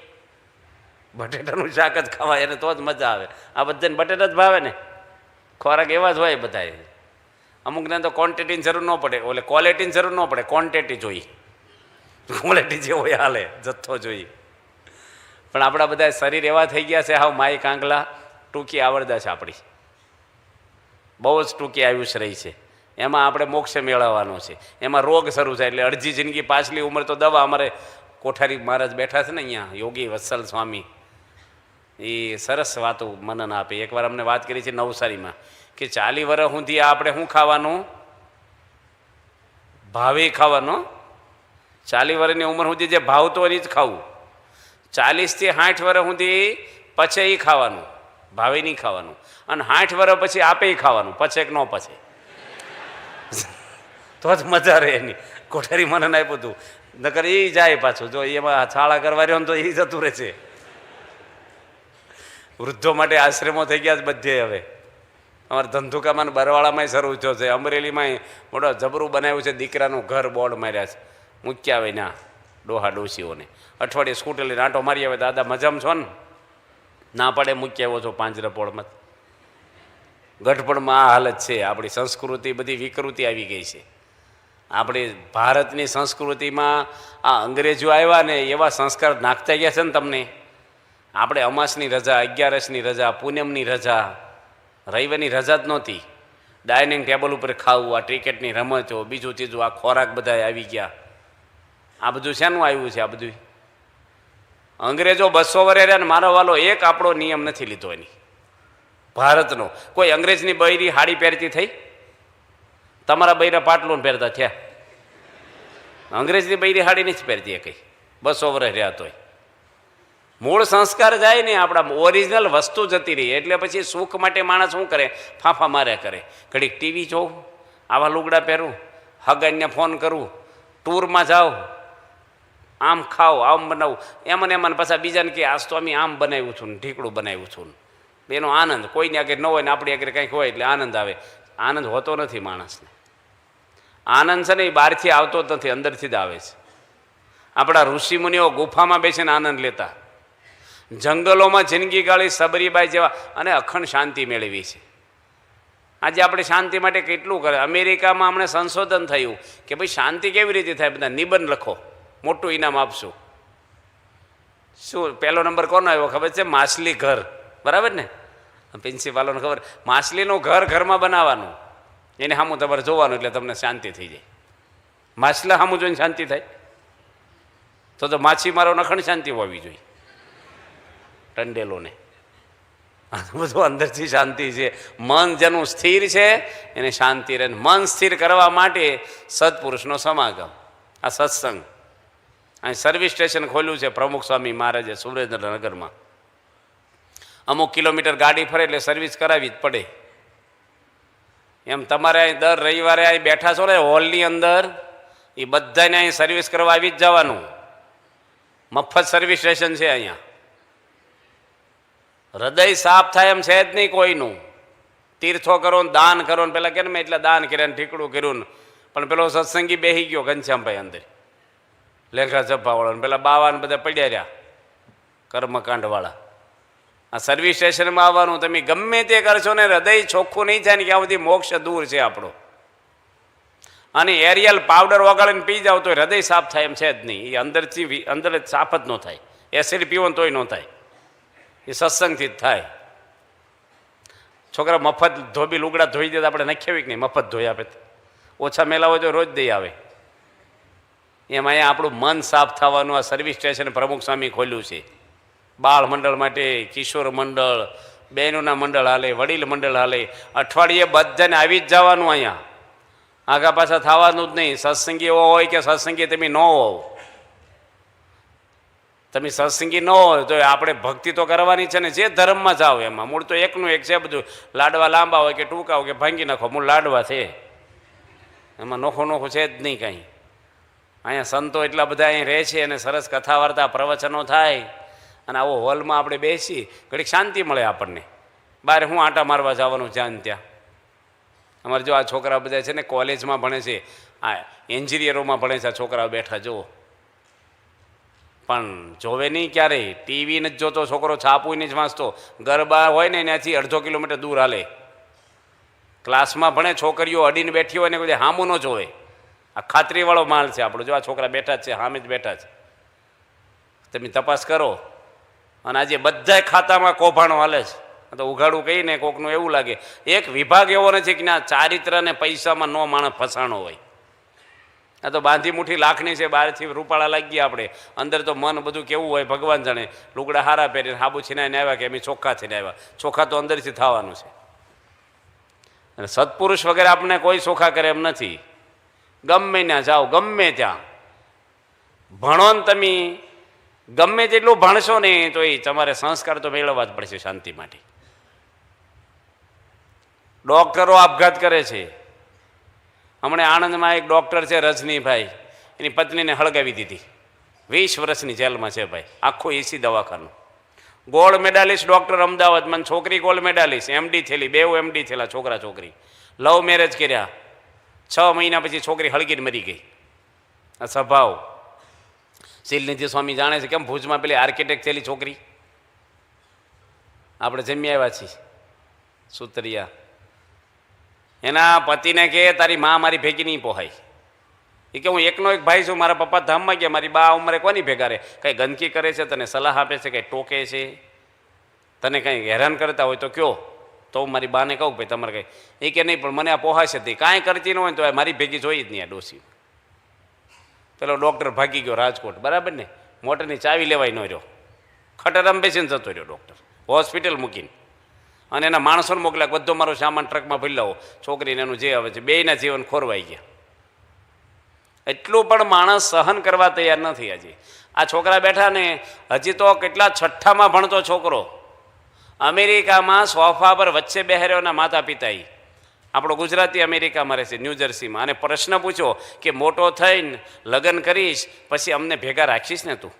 બટેટાનું શાક જ ખાવાય એને તો જ મજા આવે. આ બધાને બટેટા જ ભાવે ને. ખોરાક એવા જ હોય બધા. અમુકને તો ક્વોન્ટિટીની જરૂર ન પડે, ઓલે ક્વોલિટીની જરૂર ન પડે, ક્વોન્ટિટી જોઈએ. ક્વોલિટી જે હોય હાલે, જથ્થો જોઈએ. પણ આપણા બધા શરીર એવા થઈ ગયા છે હાવ માય કાંગલા, ટૂંકી આવડતા છે આપણી, બહુ જ ટૂંકી આયુષ્ય રહી છે. એમાં આપણે મોક્ષ મેળવવાનો છે, એમાં રોગ શરૂ થાય એટલે અડધી જિંદગી પાછલી ઉંમર તો દવા. અમારે કોઠારી મહારાજ બેઠા છે ને અહીંયા, યોગી વત્સલ સ્વામી, એ સરસ વાતો મનન આપે. એકવાર અમને વાત કરી છે નવસારીમાં કે 40 વર્ષ સુધી આપણે શું ખાવાનું? ભાવે ખાવાનું. 40 વર્ષની ઉંમર સુધી જે ભાવતો હોય એ જ ખાવું. 40 થી 60 વર્ષ સુધી પછી એ ખાવાનું, ભાવે નહીં ખાવાનું. અને 60 વર્ષ પછી આપે ખાવાનું, પછે કે ન પછે તો જ મજા રહે એની. કોઠારી મનન આપ્યું હતું, નકર એ જાય પાછું. જો એમાં છાળા કરવા રહ્યો ને તો એ જતું રહે છે. વૃદ્ધો માટે આશ્રમો થઈ ગયા બધે. હવે અમારા ધંધુકામાં બરવાળામાં શરૂ થયો છે, અમરેલીમાં મોટો જબરું બનાવ્યું છે, દીકરાનું ઘર બોર્ડ માર્યા છે. મૂક્યા આવે ના ડોહા ડોસીઓને અઠવાડિયે સ્કૂટર લઈને આંટો મારી આવે, દાદા મજામાં છો ને? ના પડે, મૂકી આવ્યો છો પાંજરાપોળમાં. ગઢપણમાં આ હાલત છે. આપણી સંસ્કૃતિ બધી વિકૃતિ આવી ગઈ છે. આપણી ભારતની સંસ્કૃતિમાં આ અંગ્રેજો આવ્યા ને એવા સંસ્કાર નાખતા ગયા છે ને તમને. આપણે અમાસની રજા, 11ની રજા, પૂનમની રજા, રવિવારની રજા જ નહોતી. ડાઇનિંગ ટેબલ ઉપર ખાવું, આ ક્રિકેટની રમતો, બીજું ત્રીજું, આ ખોરાક બધા આવી ગયા. આ બધું શેનું આવ્યું છે? આ બધું અંગ્રેજો 200 વર્ષ રહ્યા ને મારો વાલો એક આપણો નિયમ નથી લીધો એની ભારતનો. કોઈ અંગ્રેજની બૈરી હાડી પહેરતી થઈ? તમારા બૈરા પાટલું પહેરતા થયા? અંગ્રેજની બૈરી હાડી નથી પહેરતી એ કંઈ, 200 વર્ષ રહ્યા તોય. મૂળ સંસ્કાર જાય ને આપણા ઓરિજિનલ વસ્તુ જતી રહી એટલે પછી સુખ માટે માણસ શું કરે? ફાંફા માર્યા કરે. ઘડીક ટીવી જોઉં, આવા લુગડા પહેરું, હગાઈને ફોન કરું, ટૂરમાં જાઓ, આમ ખાઓ, આમ બનાવું, એમને પાછા બીજાને કે આજ તો અમે આમ બનાવ્યું છું ને ઢીકડું બનાવ્યું છું ને એનો આનંદ કોઈની આગળ ન હોય ને આપણી આગળ કંઈક હોય એટલે આનંદ આવે. આનંદ હોતો નથી માણસને. આનંદ છે ને એ બહારથી આવતો જ નથી, અંદરથી જ આવે છે. આપણા ઋષિમુનિઓ ગુફામાં બેસીને આનંદ લેતા, જંગલોમાં જિંદગી ગાળી સબરીબાઈ જેવા, અને અખંડ શાંતિ મેળવી છે. આજે આપણે શાંતિ માટે કેટલું કરે. અમેરિકામાં હમણાં સંશોધન થયું કે ભાઈ શાંતિ કેવી રીતે થાય? બધા નિબંધ લખો, મોટું ઇનામ આપશું. શું પહેલો નંબર કોનો આવ્યો ખબર છે? માછલી ઘર. બરાબર ને? પ્રિન્સિપાલોને ખબર, માછલીનું ઘર ઘરમાં બનાવવાનું, એને સામું તમારે જોવાનું એટલે તમને શાંતિ થઈ જાય. માછલા સામું જોઈને શાંતિ થાય? તો માછીમારોને અખંડ શાંતિ હોવી જોઈએ. ટંડેલોને બધું અંદરથી શાંતિ છે. મન જેનું સ્થિર છે એને શાંતિ રહે. મન સ્થિર કરવા માટે સત્પુરુષનો સમાગમ, આ સત્સંગ. અહીં સર્વિસ સ્ટેશન ખોલ્યું છે પ્રમુખ સ્વામી મહારાજે સુરેન્દ્રનગરમાં. અમુક કિલોમીટર ગાડી ફરે એટલે સર્વિસ કરાવી જ પડે. એમ તમારે અહીં દર રવિવારે અહીં બેઠા છો ને હોલની અંદર, એ બધાને અહીં સર્વિસ કરવા આવી જ જવાનું. મફત સર્વિસ સ્ટેશન છે અહીંયા. હૃદય સાફ થાય એમ છે જ નહીં કોઈનું. તીર્થો કરો ને દાન કરો ને, પેલા કે મેં એટલે દાન કર્યા ને ઠીકડું કર્યું ને, પણ પેલો સત્સંગી બેસી ગયો ઘનશ્યામભાઈ અંદર, લેખા જપ્પાવાળો ને પેલા બાવાને બધા પડ્યા રહ્યા કર્મકાંડવાળા. આ સર્વિસ સ્ટેશનમાં આવવાનું. તમે ગમે તે કરશો ને હૃદય ચોખ્ખું નહીં થાય ને ક્યાં સુધી મોક્ષ દૂર છે આપણો. અને એરિયલ પાવડર ઓગાળીને પી જાવ તો હૃદય સાફ થાય એમ છે જ નહીં. એ અંદરથી અંદર સાફ જ ન થાય. એસિડ પીવો તોય ન થાય. એ સત્સંગથી જ થાય. છોકરા મફત ધોબી લુગડા ધોઈ દે તો આપણે નખ્યાવી કે નહીં? મફત ધોઈ આપે. ઓછા મેલા હોય તો રોજ દઈ આવે. એમ અહીંયા આપણું મન સાફ થવાનું આ સર્વિસ સ્ટેશન પ્રમુખ સ્વામી ખોલ્યું છે. બાળ મંડળ માટે, કિશોર મંડળ, બહેનોના મંડળ હાલે, વડીલ મંડળ હાલે. અઠવાડિયે બધાને આવી જ જવાનું. અહીંયા આગા પાછા થવાનું જ નહીં. સત્સંગી એવો હોય કે સત્સંગી તમે ન હોવ, તમે સત્સંગી ન હોય તો આપણે ભક્તિ તો કરવાની છે ને. જે ધર્મમાં જાઓ એમાં મૂળ તો એકનું એક છે બધું. લાડવા લાંબા હોય કે ટૂંકા હોય કે ભાંગી નાખો, મૂળ લાડવા છે. એમાં નોખું નોખું છે જ નહીં કાંઈ. અહીંયા સંતો એટલા બધા અહીં રહે છે અને સરસ કથા વાર્તા પ્રવચનો થાય. અને આવો હોલમાં આપણે બેસી ઘડીક શાંતિ મળે આપણને. બહાર હું આંટા મારવા જવાનું જ્યાં ત્યાં. અમારે જો આ છોકરા બધા છે ને કોલેજમાં ભણે છે, આ એન્જિનિયરોમાં ભણે છે આ છોકરાઓ બેઠા જુઓ. પણ જોવે નહીં ક્યારેય. ટીવી નથી જોતો છોકરો, છાપું નથી વાંચતો. ગરબા હોય ને એનાથી અડધો કિલોમીટર દૂર હાલે. ક્લાસમાં ભણે છોકરીઓ અડીને બેઠી હોય ને કોઈ હામું ન જોવે. આ ખાતરીવાળો માલ છે આપણો. જો આ છોકરા બેઠા જ છે, સામે જ બેઠા છે. તમે તપાસ કરો. અને આજે બધા ખાતામાં કૌભાંડો હાલે છે. તો ઉઘાડું કહીને કોકનું એવું લાગે. એક વિભાગ એવો નથી કે ના ચારિત્ર અને પૈસામાં નો માણસ ફસાણો હોય. આ તો બાંધી મુઠ્ઠી લાખની છે, બહારથી રૂપાળા લાગીએ આપણે, અંદર તો મન બધું કેવું હોય ભગવાન જાણે. લુગડા હારા પહેરીને હાબુ છીનાઈને આવ્યા કે અમે ચોખ્ખા થઈને આવ્યા. ચોખ્ખા તો અંદરથી થવાનું છે. અને સત્પુરુષ વગેરે આપણને કોઈ ચોખ્ખા કરે એમ નથી. ગમે ત્યાં જાઓ, ગમે ત્યાં ભણો ને તમે, ગમે તેટલું ભણશો ને તો એ તમારે સંસ્કાર તો મેળવવા જ પડશે શાંતિ માટે. ડૉક્ટરો આપઘાત કરે છે. હમણાં આણંદમાં એક ડૉક્ટર છે રજનીભાઈ, એની પત્નીને હળગાવી દીધી. 20 વર્ષની જેલમાં છે ભાઈ. આખું એસી દવાખાનું. ગોલ્ડ મેડાલિસ્ટ ડૉક્ટર અમદાવાદમાં, છોકરી ગોલ્ડ મેડાલિસ્ટ, એમડી થયેલી, 2 એમડી થયેલા છોકરા છોકરી. લવ મેરેજ કર્યા. 6 મહિના પછી છોકરી હળગીને મરી ગઈ. આ સ્વભાવ. શીલનિધિ સ્વામી જાણે છે કેમ ભુજમાં પેલી આર્કિટેક્ટ થયેલી છોકરી આપણે જમી આવ્યા છીએ સુતરિયા, એના પતિને કહે તારી મા મારી ભેગી નહીં પોહાય. એ કે હું એકનો એક ભાઈ છું, મારા પપ્પા ધામમાં ગયા, મારી બા ઉંમરે કોની ભેગા રહે? કંઈ ગંદકી કરે છે, તને સલાહ આપે છે, કંઈ ટોકે છે, તને કંઈ હેરાન કરતા હોય તો કયો. તો હું મારી બાને કહું ભાઈ તમારે કંઈ. એ કે નહીં પણ મને આ પોહાશે જ નહીં. કાંઈ કરતી ન હોય તો મારી ભેગી જોઈ જ નહીં આ ડોસી. પેલો ડૉક્ટર ભાગી ગયો રાજકોટ, બરાબર ને? મોટરની ચાવી લેવાય ન રહ્યો, ખટરામ બેસીને જતો રહ્યો ડૉક્ટર, હોસ્પિટલ મૂકીને. અને એના માણસોને મોકલ્યા, બધો મારો સામાન ટ્રકમાં ભરી લાવો. છોકરીને એનું જે આવે છે, બેયના જીવન ખોરવાઈ ગયા. એટલું પણ માણસ સહન કરવા તૈયાર નથી. હજી આ છોકરા બેઠા ને, હજી તો કેટલા છઠ્ઠામાં ભણતો છોકરો અમેરિકામાં સોફા પર વચ્ચે બેહર્યોના માતા પિતા, આપણો ગુજરાતી અમેરિકામાં રહે છે, ન્યૂજર્સીમાં. અને પ્રશ્ન પૂછો કે મોટો થઈને લગ્ન કરીશ પછી અમને ભેગા રાખીશ ને તું?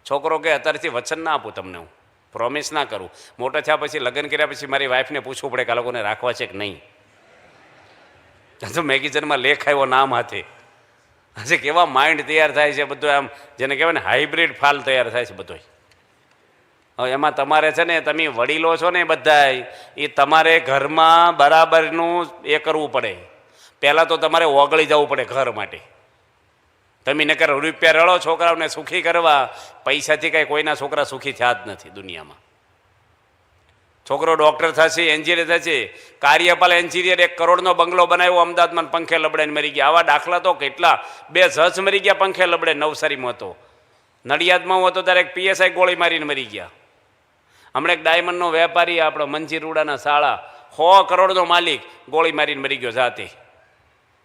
છોકરો કે અત્યારથી વચન ના આપું તમને, હું પ્રોમિસ ના કરું. મોટો થયા પછી લગ્ન કર્યા પછી મારી વાઈફને પૂછવું પડે કે આ લોકોને રાખવા છે કે નહીં. તો મેગેઝિનમાં લેખ આવ્યો નામ હાથે. આજે કેવા માઇન્ડ તૈયાર થાય છે બધું, આમ જેને કહેવાય ને હાઇબ્રિડ ફાલ તૈયાર થાય છે બધો. હવે એમાં તમારે છે ને, તમે વડીલો છો ને બધા, એ તમારે ઘરમાં બરાબરનું એ કરવું પડે. પહેલાં તો તમારે ઓગળી જવું પડે ઘર માટે. તમે નકર રૂપિયા રળો છોકરાઓને સુખી કરવા, પૈસાથી કાંઈ કોઈના છોકરા સુખી થયા જ નથી દુનિયામાં. છોકરો ડૉક્ટર થશે, એન્જિનિયર થશે. કાર્યપાલ એન્જિનિયર 1 કરોડનો બંગલો બનાવ્યો અમદાવાદમાં, પંખે લબડાઈને મરી ગયા. આવા દાખલા તો કેટલા. 2 જજ મરી ગયા પંખે લબડે. નવસારીમાં હતો, નડિયાદમાં હતો ત્યારે એક PSI ગોળી મારીને મરી ગયા. હમણાં એક ડાયમંડનો વેપારી આપણો મંજીરુડાના શાળા, 100 કરોડનો માલિક, ગોળી મારીને મરી ગયો જાતે.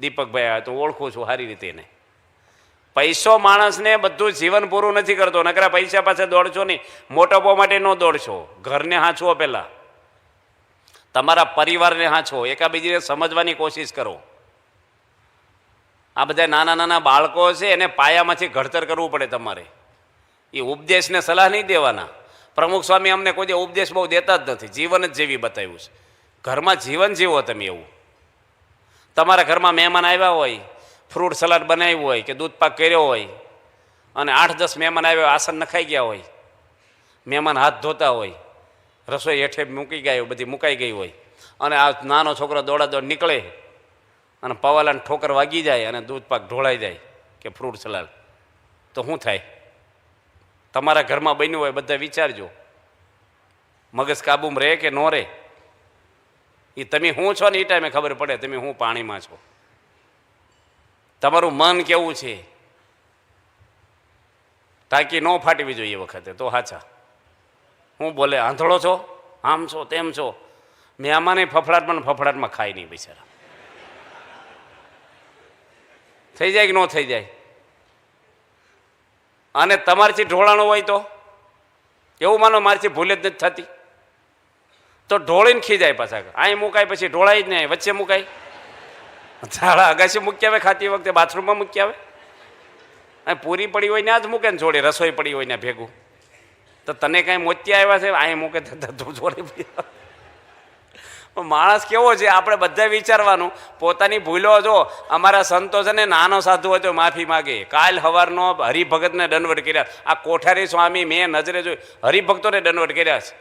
દીપકભાઈ, તો ઓળખું છું સારી રીતે એને. પૈસો માણસને બધું જીવન પૂરું નથી કરતો. નકરા પૈસા પાસે દોડશો નહીં, મોટપો માટે ન દોડશો. ઘરને હાંચવો, પહેલાં તમારા પરિવારને હાંચવો, એકાબીજીને સમજવાની કોશિશ કરો. આ બધા નાના નાના બાળકો છે, એને પાયામાંથી ઘડતર કરવું પડે તમારે. એ ઉપદેશને સલાહ નહીં દેવાના. પ્રમુખ સ્વામી અમને કોઈ ઉપદેશ બહુ દેતા જ નથી, જીવન જ જેવી બતાવ્યું છે. ઘરમાં જીવન જીવો તમે એવું. તમારા ઘરમાં મહેમાન આવ્યા હોય, ફ્રૂટ સલાડ બનાવ્યું હોય કે દૂધ પાક કર્યો હોય, અને 8-10 મહેમાન આવ્યા, આસન નખાઈ ગયા હોય, મહેમાન હાથ ધોતા હોય, રસોઈ હેઠે મૂકી ગયા, બધી મુકાઈ ગઈ હોય, અને આ નાનો છોકરો દોડાદોડ નીકળે અને પવાલાને ઠોકર વાગી જાય અને દૂધ પાક ઢોળાઈ જાય કે ફ્રૂટ સલાડ, તો શું થાય? તમારા ઘરમાં બન્યું હોય, બધા વિચારજો. મગજ કાબૂમાં રહે કે ન રહે? એ તમે શું છો ને એ ટાઈમે ખબર પડે તમે શું પાણીમાં છો. તમારું મન કેવું છે, ટાંકી ન ફાટવી જોઈએ એ વખતે તો સાચા. હું બોલે આંધળો છો, આમ છો, તેમ છો. મહેમાને ફફડાટમાં ખાય નહીં બિચારા. થઈ જાય કે ન થઈ જાય? અને તમારથી ઢોળાણું હોય તો એવું માનો મારથી ભૂલ જ નથી થતી, તો ઢોળીને ખીજાય પાછા. અહીં મુકાય પછી ઢોળાય જ નહીં, વચ્ચે મુકાય. ઝાડા અગાશી મૂકી આવે, ખાતી વખતે બાથરૂમમાં મૂકી આવે. અહીં પૂરી પડી હોય ને આ જ મૂકે ને જોડે, રસોઈ પડી હોય ને ભેગું. તો તને કાંઈ મોતિયા આવ્યા છે, અહીં મૂકે તું જોડે. માણસ કેવો છે, આપણે બધા વિચારવાનું. પોતાની ભૂલો જો અમારા સંતો છે ને, નાનો સાધુ હોય તો માફી માગે. કાલ સવારનો હરિભગતને દંડવટ કર્યા. આ કોઠારી સ્વામી મેં નજરે જોઈ, હરિભક્તોને દંડવટ કર્યા છે.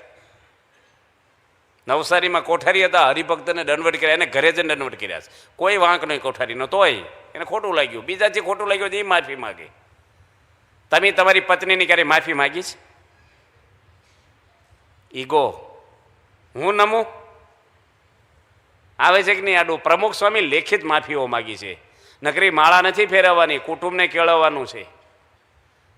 નવસારીમાં કોઠારી હતા, હરિભક્તને દંડવટ કર્યા, એને ઘરે જઈને દંડવટ કર્યા છે. કોઈ વાંક નહીં કોઠારીનો, તોય એને ખોટું લાગ્યું. બીજાથી ખોટું લાગ્યું એ માફી માગે. તમે તમારી પત્નીની ક્યારે માફી માગી છે? ઈગો, હું નમું આવે છે કે નહીં આડું? પ્રમુખ સ્વામી લેખિત માફીઓ માગી છે. નકરી માળા નથી ફેરવવાની, કુટુંબને કેળવવાનું છે.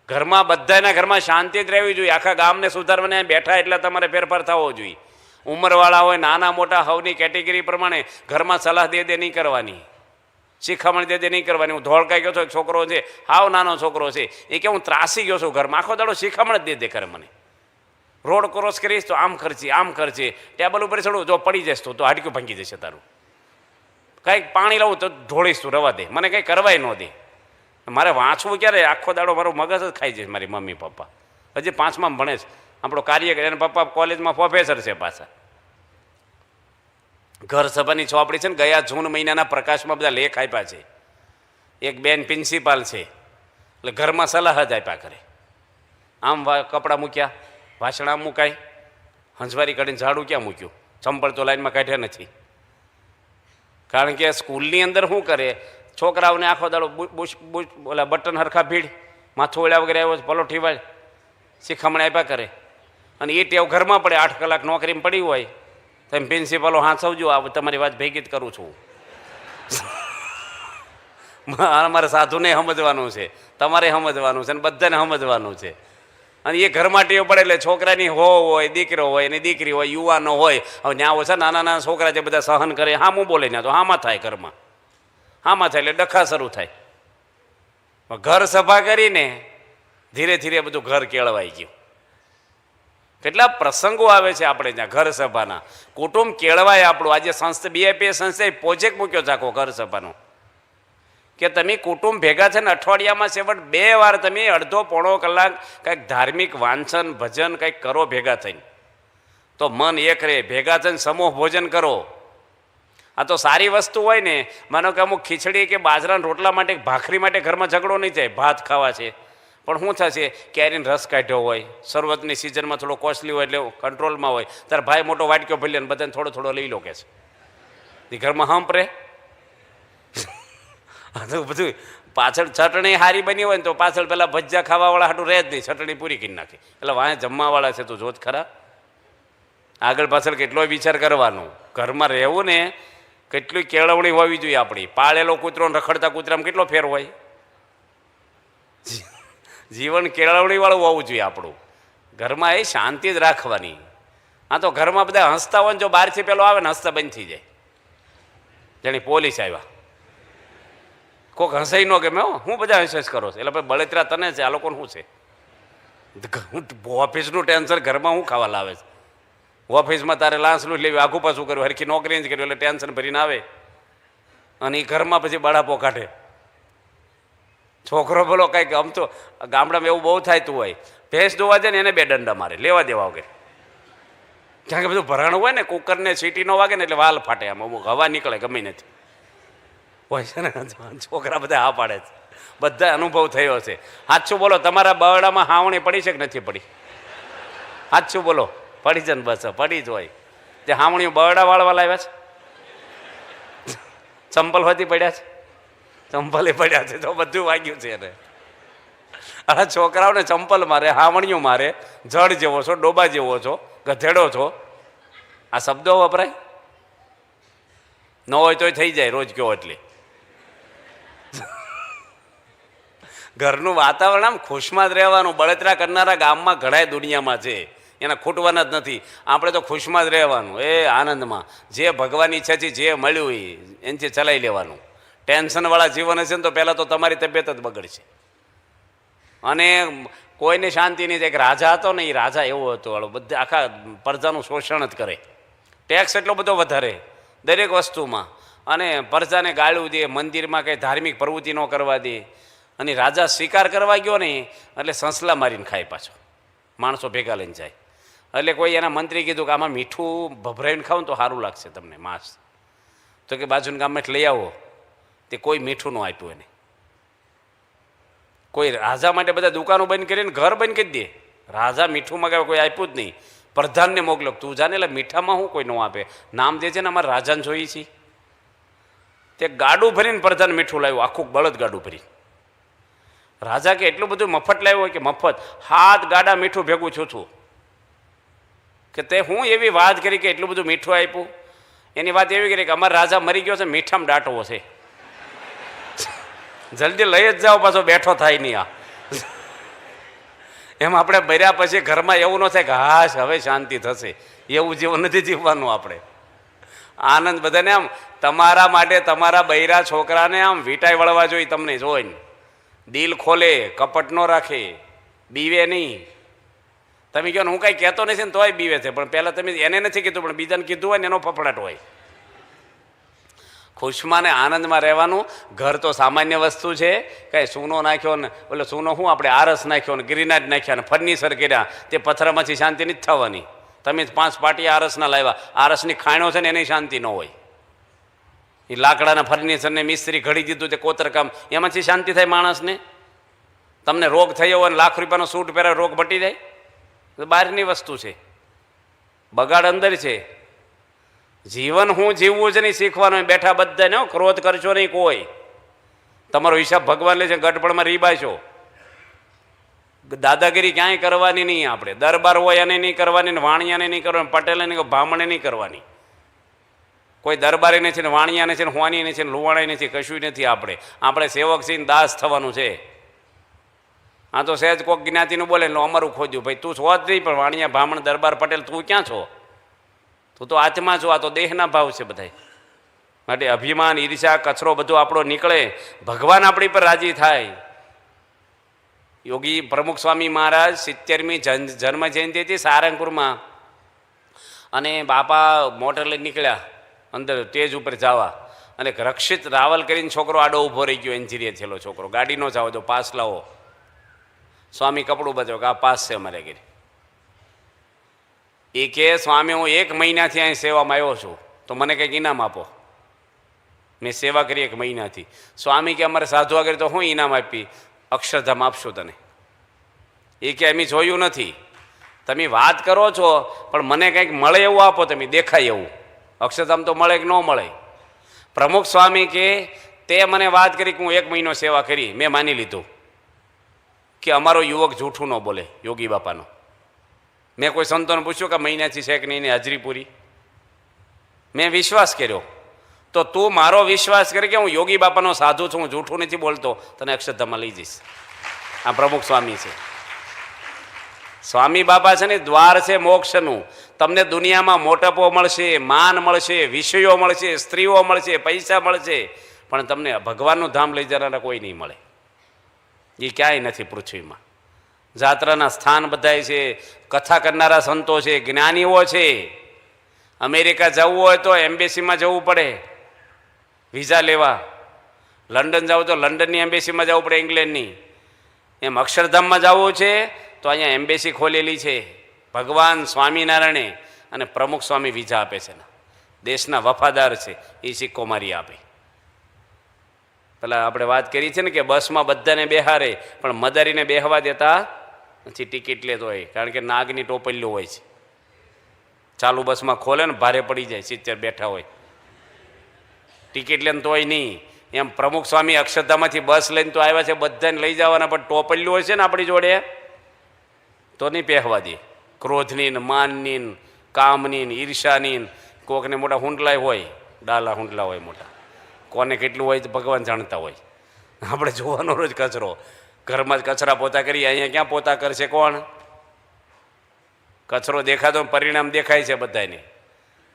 ઘરમાં બધાના ઘરમાં શાંતિ જ રહેવી જોઈએ. આખા ગામને સુધારવાને બેઠા એટલે તમારે ફેરફાર થવો જોઈએ. ઉંમરવાળા હોય, નાના મોટા હવની કેટેગરી પ્રમાણે ઘરમાં સલાહ દે નહીં કરવાની, શિખામણ દે નહીં કરવાની. હું ધોળકાઈ ગયો છું, એક છોકરો છે, હાવ નાનો છોકરો છે, એ કે હું ત્રાસી ગયો છું ઘરમાં, આખો દાડો શિખામણ જ દે કરે મને. રોડ ક્રોસ કરીશ તો આમ ખર્ચી, આમ ખર્ચે, ટેબલ ઉપર ચડું જો પડી જઈશ તો હાડકું ભાંગી જશે તારું. કંઈક પાણી લાવું તો ઢોળીશ તું, રવા દે, મને કંઈ કરવાય ન દે. મારે વાંચવું ક્યારે? આખો દાડો મારું મગજ જ ખાઈ જાય. મારી મમ્મી પપ્પા હજી 5માં ભણે છે, આપણો કાર્ય કરે. એના પપ્પા કોલેજમાં પ્રોફેસર છે પાછા. ઘર સભાની ચોપડી છે ને, ગયા જૂન મહિનાના પ્રકાશમાં બધા લેખ આપ્યા છે. એક બેન પ્રિન્સિપાલ છે, એટલે ઘરમાં સલાહ જ આપ્યા કરે. આમ કપડાં મૂક્યા, વાસણ આમ મુકાય, હંસવારી કાઢીને ઝાડું ક્યાં મૂક્યું, ચંપલ તો લાઈનમાં કાઢ્યા નથી. કારણ કે સ્કૂલની અંદર શું કરે, છોકરાઓને આખો દાડો ઓલા બટન હરખા ભીડ, માથું વળ્યા વગેરે આવ્યો, પલોઠી વાળ, શિખામણ આપ્યા કરે. અને એ ટેવ ઘરમાં પડે. 8 કલાક નોકરીમાં પડી હોય, તમે પ્રિન્સિપાલો હાંસવજો, આ તમારી વાત ભેગી જ કરું છું. અમારે સાધુને સમજવાનું છે, તમારે સમજવાનું છે, અને બધાને સમજવાનું છે. અને એ ઘરમાં ટેવ પડે એટલે છોકરાની હોય, દીકરો હોય, એની દીકરી હોય, યુવાનો હોય. હવે ત્યાં ઓછા નાના નાના છોકરા જે બધા સહન કરે, હામું બોલે ને તો હામાં થાય ઘરમાં, હામાં થાય એટલે ડખા શરૂ થાય. ઘર સભા કરીને ધીરે ધીરે બધું ઘર કેળવાઈ ગયું. કેટલા પ્રસંગો આવે છે આપણે ત્યાં ઘર સભાના, કુટુંબ કેળવાય આપણું. આજે સંસ્થા બીઆઈપીએસ સંસ્થાએ પ્રોજેક્ટ મૂક્યો છે આખો ઘર સભાનો, કે તમે કુટુંબ ભેગા છે ને અઠવાડિયામાં છેવટ 2 વાર તમે અડધો પોણો કલાક કંઈક ધાર્મિક વાંચન ભજન કંઈક કરો ભેગા થઈને, તો મન એક રહે. ભેગા થઈને સમૂહ ભોજન કરો. આ તો સારી વસ્તુ હોય ને, માનો કે અમુક ખીચડી કે બાજરાના રોટલા માટે ભાખરી માટે ઘરમાં ઝઘડો નહીં થાય, ભાત ખાવા છે. પણ શું થશે, કેરીનો રસ કાઢ્યો હોય, શરબતની સિઝનમાં થોડો કોસ્ટલી હોય એટલે કંટ્રોલમાં હોય, ત્યારે ભાઈ મોટો વાટક્યો ભરી લે ને બધાને થોડો થોડો લઈ લો કે છે, એ ઘરમાં હંપ રહે. બધું પાછળ ચટણી સારી બની હોય ને તો પાછળ પેલા ભજીયા ખાવાવાળા હાટું રહે જ નહીં, ચટણી પૂરી કરી નાખી. એટલે વાંહે જમવાવાળા છે તું જોત ખરા, આગળ પાછળ કેટલોય વિચાર કરવાનો. ઘરમાં રહેવું ને કેટલી કેળવણી હોવી જોઈએ આપણી. પાળેલો કૂતરો રખડતા કૂતરામાં કેટલો ફેર હોય. જીવન કેળવણીવાળું હોવું જોઈએ આપણું. ઘરમાં એ શાંતિ જ રાખવાની. આ તો ઘરમાં બધા હસતા હોય ને, જો બહારથી પેલો આવે ને હસતા બંધ થઈ જાય, જાણે પોલીસ આવ્યા. કોઈક હસાઈ ન ગમે, હું બધા હસ કરો છો એટલે ભાઈ બળતરા તને છે, આ લોકોને શું છે. ઓફિસનું ટેન્શન ઘરમાં શું ખાવા લાવે છે. ઓફિસમાં તારે લાંસલું લેવી, આઘું પાછું કર્યું, હરખી નોકરી જ કર્યું એટલે ટેન્શન ભરીને આવે, અને એ ઘરમાં પછી બળાપો કાઢે. છોકરો બોલો કાંઈક, આમ તો ગામડામાં એવું બહુ થાયતું હોય, ભેંસ ધોવા જાય ને એને 2 દંડા મારે, લેવા દેવા વગર. કારણ કે બધું ભરાણું હોય ને, કુકરને સીટી ન વાગે ને એટલે વાલ ફાટે, આમ અમુક હવા નીકળે ગમે નથી હોય છે ને. છોકરા બધા હા પાડે છે, બધા અનુભવ થયો છે. સાચું બોલો, તમારા બરડામાં હાવણી પડી છે કે નથી પડી? સાચું બોલો, પડી છે ને? બસ પડી જ હોય. તે હાવણીઓ બરડા વાળવા લાવ્યા છે, ચંપલ હોતી પડ્યા છે, ચંપલે પડ્યા છે, તો બધું વાગ્યું છે એને. આ છોકરાઓને ચંપલ મારે, હાવણીઓ મારે, જડ જેવો છો, ડોબા જેવો છો, ગધેડો છો, આ શબ્દો વપરાય ન હોય તોય થઈ જાય રોજ કયો એટલે. ઘરનું વાતાવરણ આમ ખુશમાં જ રહેવાનું. બળતરા કરનારા ગામમાં ઘણાય દુનિયામાં છે, એના ખૂટવાના જ નથી. આપણે તો ખુશમાં જ રહેવાનું, એ આનંદમાં. જે ભગવાનની ઈચ્છાથી જે મળ્યું એ એનાથી ચલાવી લેવાનું. ટેન્શનવાળા જીવન હશે ને તો પહેલાં તો તમારી તબિયત જ બગડશે, અને કોઈને શાંતિ નહીં થાય. કે રાજા હતો ને, એ રાજા એવો હતો, વાળો બધા આખા પ્રજાનું શોષણ જ કરે, ટેક્સ એટલો બધો વધારે દરેક વસ્તુમાં, અને પ્રજાને ગાળું દે, મંદિરમાં કંઈ ધાર્મિક પ્રવૃત્તિ ન કરવા દે. અને રાજા શિકાર કરવા ગયો ને એટલે સંસલા મારીને ખાય, પાછો માણસો ભેગા લઈને જાય. એટલે કોઈ એના મંત્રી કીધું કે આમાં મીઠું ભભરાઈને ખાવ ને તો સારું લાગશે તમને માંસ. તો કે બાજુના ગામમાંથી લઈ આવો. તે કોઈ મીઠું ન આપ્યું એને. કોઈ રાજા માટે બધા દુકાનો બંધ કરીને ઘર બંધ કરી દે. રાજા મીઠું મગાવે, કોઈ આપ્યું જ નહીં. પ્રધાનને મોકલો, તું જાને, એટલે મીઠામાં હું કોઈ ન આપે, નામ દે છે ને અમારે રાજાને જોઈએ છીએ. તે ગાડું ભરીને પ્રધાન મીઠું લાવ્યું, આખું બળદ ગાડું ભરી. રાજા કે એટલું બધું મફત લાવ્યું હોય કે મફત 7 ગાડા મીઠું ભેગું છું છું. કે તે હું એવી વાત કરી કે એટલું બધું મીઠું આપ્યું. એની વાત એવી કરી કે અમારા રાજા મરી ગયો છે, મીઠામાં દાટવો છે, જલ્દી લઈ જ જાઓ, પાછો બેઠો થાય નહીં. આ એમ આપણે ભર્યા પછી ઘરમાં એવું ન થાય કે હાશ હવે શાંતિ થશે, એવું જીવન નથી જીવવાનું આપણે. આનંદ બધાને આમ તમારા માટે, તમારા બૈરા છોકરાને આમ વીટાઈ વળવા જોઈએ. તમને જોઈને દિલ ખોલે, કપટ ન રાખે, બીવે નહીં. તમે કહો હું કાંઈ કહેતો નથી ને તોય બીવે છે, પણ પહેલાં તમે એને નથી કીધું પણ બીજાને કીધું હોય ને એનો ફફડાટ હોય. ખુશમાં ને આનંદમાં રહેવાનું. ઘર તો સામાન્ય વસ્તુ છે, કાંઈ સૂનો નાખ્યો ને એટલે સૂનો શું આપણે આરસ નાખ્યો ને ગ્રીનાટ નાખ્યા ને ફર્નિચર કર્યા, તે પથરામાંથી શાંતિ નથી થવાની. તમે 5 પાટિયા આરસના લાવ્યા, આરસની ખાણો છે ને એની શાંતિ ન હોય. એ લાકડાના ફર્નિચરને મિસ્ત્રી ઘડી દીધું તે કોતરકામ, એમાંથી શાંતિ થાય માણસને? તમને રોગ થયો હોય ને લાખ રૂપિયાનો સૂટ પહેરે, રોગ મટી જાય? બહારની વસ્તુ છે, બગાડ અંદર છે. જીવન હું જીવવું છે નહીં શીખવાનું. બેઠા બધાને ક્રોધ કરશો નહીં કોઈ. તમારો હિસાબ ભગવાન લે છે, ગઢપણમાં રીબાશો. દાદાગીરી ક્યાંય કરવાની નહીં. આપણે દરબાર હોય એને નહીં કરવાની, વાણિયાને નહીં કરવાની, પટેલે નહીં, બ્રાહ્મણે નહીં કરવાની. કોઈ દરબારી નથી ને વાણિયા નથી ને હોવાની નથી ને લુવાણાઈ નથી, કશું નથી. આપણે સેવક છીએ, દાસ થવાનું છે. આ તો સહેજ કોઈક જ્ઞાતિનું બોલે એટલે અમારું ખોજ્યું. ભાઈ તું છો જ નહીં, પણ વાણિયા, બ્રાહ્મણ, દરબાર, પટેલ તું ક્યાં છો? તું તો આત્મા છો. આ તો દેહના ભાવ છે બધા. માટે અભિમાન, ઈર્ષા, કચરો બધો આપણો નીકળે. ભગવાન આપણી પર રાજી થાય. યોગી પ્રમુખ સ્વામી મહારાજ 70મી જન્મ જયંતિ હતી સારંગપુરમાં, અને બાપા મોટર લઈને નીકળ્યા અંદર સ્ટેજ ઉપર જવા, અને રક્ષિત રાવલ કરીને છોકરો આડો ઊભો રહી ગયો, એન્જિનિયર થયેલો છોકરો, ગાડી ન જાવ તો પાસ લાવો. સ્વામી કપડું બચાવો કે આ પાસ છે અમારે ઘરે. એ કે સ્વામી હું 1 મહિનાથી અહીં સેવામાં આવ્યો છું, તો મને કંઈક ઇનામ આપો. મેં સેવા કરી 1 મહિનાથી. સ્વામી કે અમારે સાધુ આગળ તો હું ઇનામ આપી, અક્ષરધામ આપશું તને. એ કે અમે જોયું નથી, તમે વાત કરો છો પણ મને કંઈક મળે એવું આપો, તમે દેખાય એવું. અક્ષરધામ તો મળે કે ન મળે. પ્રમુખ સ્વામી કે તે મને વાત કરી કે હું 1 મહિનો સેવા કરી, મેં માની લીધું કે અમારો યુવક જૂઠું ન બોલે યોગી બાપાનો. મેં કોઈ સંતોને પૂછ્યું કે મહિનાથી છે કે નહીં હાજરી પૂરી, મેં વિશ્વાસ કર્યો. તો તું મારો વિશ્વાસ કરે કે હું યોગી બાપાનો સાધુ છું, હું જૂઠું નથી બોલતો, તને અક્ષરધામમાં લઈ જઈશ. આ પ્રમુખ સ્વામી છે. સ્વામી બાપા છે ને દ્વાર છે મોક્ષનું. તમને દુનિયામાં મોટપો મળશે, માન મળશે, વિષયો મળશે, સ્ત્રીઓ મળશે, પૈસા મળશે, પણ તમને ભગવાનનું ધામ લઈ જનારા કોઈ નહીં મળે. એ ક્યાંય નથી પૃથ્વીમાં. જાત્રાના સ્થાન બધાય છે, કથા કરનારા સંતો છે, જ્ઞાનીઓ છે. અમેરિકા જવું હોય તો એમ્બેસીમાં જવું પડે વિઝા લેવા. લંડન જવું તો લંડનની એમ્બેસીમાં જવું પડે, ઇંગ્લેન્ડની. એમ અક્ષરધામમાં જવું છે તો અહીંયા એમ્બેસી ખોલેલી છે ભગવાન સ્વામિનારાયણે, અને પ્રમુખ સ્વામી વિઝા આપે છે. દેશના વફાદાર છે, એ સિક્કો મારી આપે. પેલા આપણે વાત કરી છે ને કે બસમાં બધાને બેહારે, પણ મદારીને બેહવા દેતા નથી, ટિકિટ લેતો હોય, કારણ કે નાગની ટોપલીઓ હોય છે. ચાલુ બસમાં ખોલે ને ભારે પડી જાય, 70 બેઠા હોય, ટિકિટ લઈને તોય નહીં. એમ પ્રમુખ સ્વામી અક્ષરધામમાંથી બસ લઈને તો આવ્યા છે, બધાને લઈ જવાના, પણ ટોપલીઓ હોય છે ને આપણી જોડે તો નહીં પહેવા દે. ક્રોધની ને માનની ને કામની ને ઈર્ષાની ને, કોકને મોટા હુંડલા હોય, ડાલા હુંડલા હોય મોટા, કોને કેટલું હોય તો ભગવાન જાણતા હોય. આપણે જોવાનો રોજ કચરો, ઘરમાં જ કચરા પોતા કરીએ, અહીંયા ક્યાં પોતા કરશે કોણ? કચરો દેખાતો પરિણામ દેખાય છે બધાને.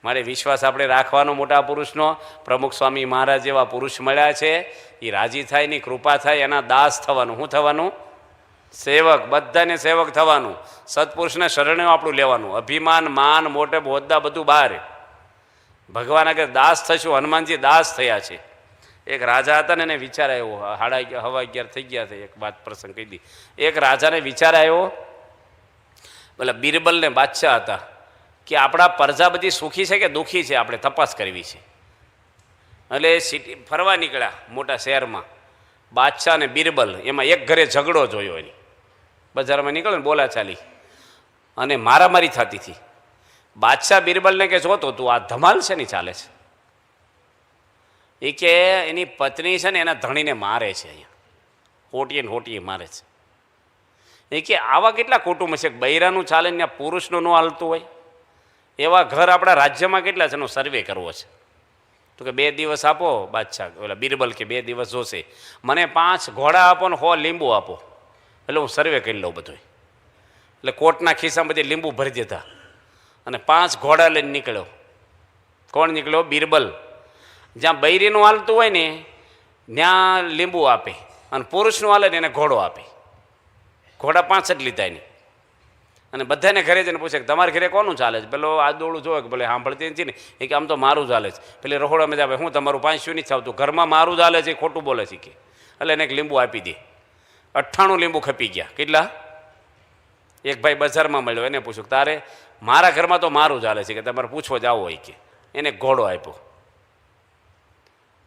મારે વિશ્વાસ આપણે રાખવાનો મોટા પુરુષનો. પ્રમુખ સ્વામી મહારાજ જેવા પુરુષ મળ્યા છે, એ રાજી થાય ની કૃપા થાય, એના દાસ થવાનું. શું થવાનું? સેવક. બધાને સેવક થવાનું. સત્પુરુષને શરણે આપણું લેવાનું. અભિમાન, માન, મોટે હોદ્દા બધું બહાર. ભગવાન આગળ દાસ થશું. હનુમાનજી દાસ થયા છે. એક રાજા હતા ને એને વિચાર આવ્યો, 11:30 થઈ ગયા છે, એક વાત પ્રસંગ કહી દી. એક રાજાને વિચાર આવ્યો, પેલા બિરબલ ને બાદશાહ હતા, કે આપણા પ્રજા બધી સુખી છે કે દુઃખી છે, આપણે તપાસ કરવી છે. એટલે સિટી ફરવા નીકળ્યા મોટા શહેરમાં. બાદશાહ ને બિરબલ, એમાં એક ઘરે ઝઘડો જોયો. એની બજારમાં નીકળે ને બોલાચાલી અને મારામારી થતી હતી. બાદશાહ બિરબલને કે જોતો તું આ ધમાલ છે ને ચાલે છે. એ કે એની પત્ની છે ને એના ધણીને મારે છે, અહીંયા હોટીએ ને હોટીએ મારે છે. એ કે આવા કેટલા કુટુંબ છે, બૈરાનું ચાલે ને પુરુષનું ન હાલતું હોય, એવા ઘર આપણા રાજ્યમાં કેટલા છે, એનો સર્વે કરવો છે. તો કે 2 દિવસ આપો. બાદશાહ ઓલા બિરબલ કે 2 દિવસ જોશે, મને 5 ઘોડા આપો ને 100 લીંબુ આપો, એટલે હું સર્વે કરી લઉં બધું. એટલે કોટના ખિસ્સામાં બધી લીંબુ ભરી દીધા અને 5 ઘોડા લઈને નીકળ્યો. કોણ નીકળ્યો? બિરબલ. જ્યાં બૈરીનું હાલતું હોય ને ત્યાં લીંબુ આપે, અને પુરુષનું હાલે ને એને ઘોડો આપે. ઘોડા 5 જ લીધા એની. અને બધાને ઘરે જઈને પૂછે કે તમારા ઘરે કોનું ચાલે છે? પેલો આ દોડું જોવે કે ભલે સાંભળતી નથી ને, એ કે આમ તો મારું ચાલે છે. પેલી રહોડામાં જાવે, હું તમારું 5 નથી આવતું, ઘરમાં મારું ચાલે છે, ખોટું બોલે છે કે. એટલે એને એક લીંબુ આપી દે. 98 લીંબુ ખપી ગયા. કેટલા? એક ભાઈ બજારમાં મળ્યો, એને પૂછ્યું તારે? મારા ઘરમાં તો મારું ચાલે છે, કે તમારે પૂછવો જાવ હોય કે. એને ઘોડો આપ્યો.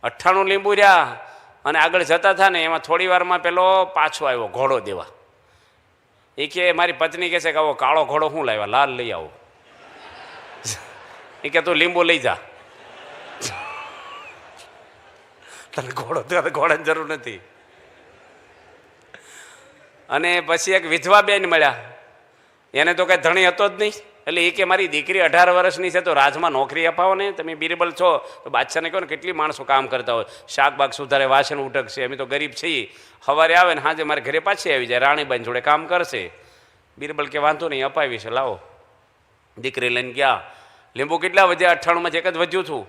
98 લીંબુ રહ્યા અને આગળ જતા હતા ને એમાં થોડી વારમાં પેલો પાછો આવ્યો ઘોડો દેવા. એ કે મારી પત્ની કહે છે કે આવો કાળો ઘોડો શું લાવ્યા? લાલ લઈ આવો. એ કે તું લીંબુ લઈ જા, તને ઘોડાની જરૂર નથી. અને પછી એક વિધવા બેન મળ્યા, એને તો કઈ ધણી હતો જ નહીં. એટલે એ કે મારી દીકરી 18 વર્ષની છે, તો રાજમાં નોકરી અપાવો ને, તમે બિરબલ છો તો બાદશાહને કહો ને કેટલી માણસો કામ કરતા હોય, શાક બાગ સુધારે, વાસણ ઉટકશે, અમે તો ગરીબ છીએ, સવારે આવે ને સાંજે મારે ઘરે પાછી આવી જાય, રાણીબાઈ જોડે કામ કરશે. બિરબલ કે વાંધો નહીં, અપાવી છે, લાવો. દીકરી લઈને ગયા. લીંબુ કેટલા વધ્યા? 98માંથી એક જ વધ્યું હતું.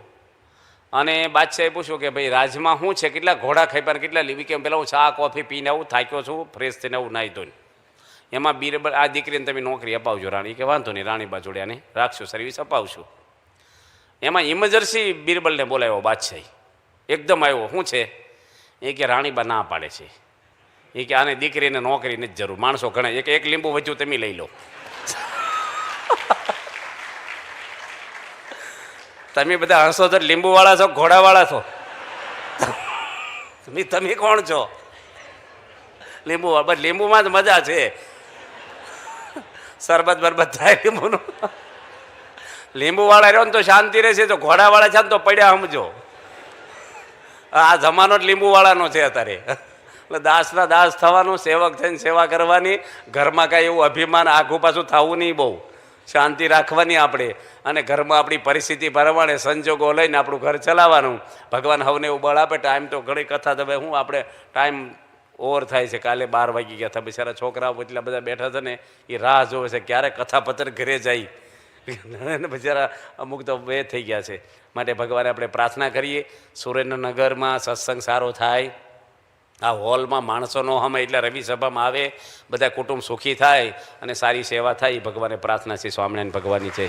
અને બાદશાહે પૂછ્યું કે ભાઈ રાજમાં શું છે, કેટલા ઘોડા ખાઈ કેટલા લીવી, કે પેલા હું ચા કોફી પીને આવું, થાક્યો છું, ફ્રેશ થઈને આવું, નાહી ધોઈને. એમાં બિરબલ આ દીકરીને તમે નોકરી અપાવજો રાણી, કે વાંધો નહીં રાણીબા જોડે આને રાખશું, સર્વિસ અપાવશું. એમાં ઇમરજન્સી બિરબલને બોલાવ્યો બાદશાહી, એકદમ આવ્યો. શું છે એ કે રાણીબા ના પાડે છે, એ કે આને દીકરીને નોકરી નથી જરૂર, માણસો ઘણા, એક લીંબુ વધ્યું તમે લઈ લો. તમે બધા હસો તો લીંબુવાળા છો, ઘોડાવાળા છો? તમે કોણ છો? લીંબુવાળા. બસ લીંબુમાં જ મજા છે, શરબત બરબત થાય લીંબુનું. લીંબુવાળા રહ્યો ને તો શાંતિ રહેશે, તો ઘોડાવાળા છે ને તો પડ્યા સમજો. આ જમાનો જ લીંબુવાળાનો છે અત્યારે. એટલે દાસના દાસ થવાનું, સેવક થઈને સેવા કરવાની, ઘરમાં કાંઈ એવું અભિમાન આઘું પાછું થવું નહીં, બહુ શાંતિ રાખવાની આપણે, અને ઘરમાં આપણી પરિસ્થિતિ પ્રમાણે સંજોગો લઈને આપણું ઘર ચલાવવાનું. ભગવાન હવને એવું બળ આપે. ટાઈમ તો ઘણી કથા તો હું આપણે ટાઈમ ઓવર થાય છે. કાલે 12 વાગી ગયા હતા, બિચારા છોકરાઓ એટલા બધા બેઠા હતા ને, એ રાહ જોવે છે ક્યારે કથાપત્ર ઘરે જાય. બિચારા અમુક તો બે થઈ ગયા છે. માટે ભગવાને આપણે પ્રાર્થના કરીએ સુરેન્દ્રનગરમાં સત્સંગ સારો થાય, આ હોલમાં માણસો ન હમે એટલે રવિ સભામાં આવે, બધા કુટુંબ સુખી થાય અને સારી સેવા થાય. ભગવાને પ્રાર્થના છે. સ્વામિનારાયણ ભગવાનની છે.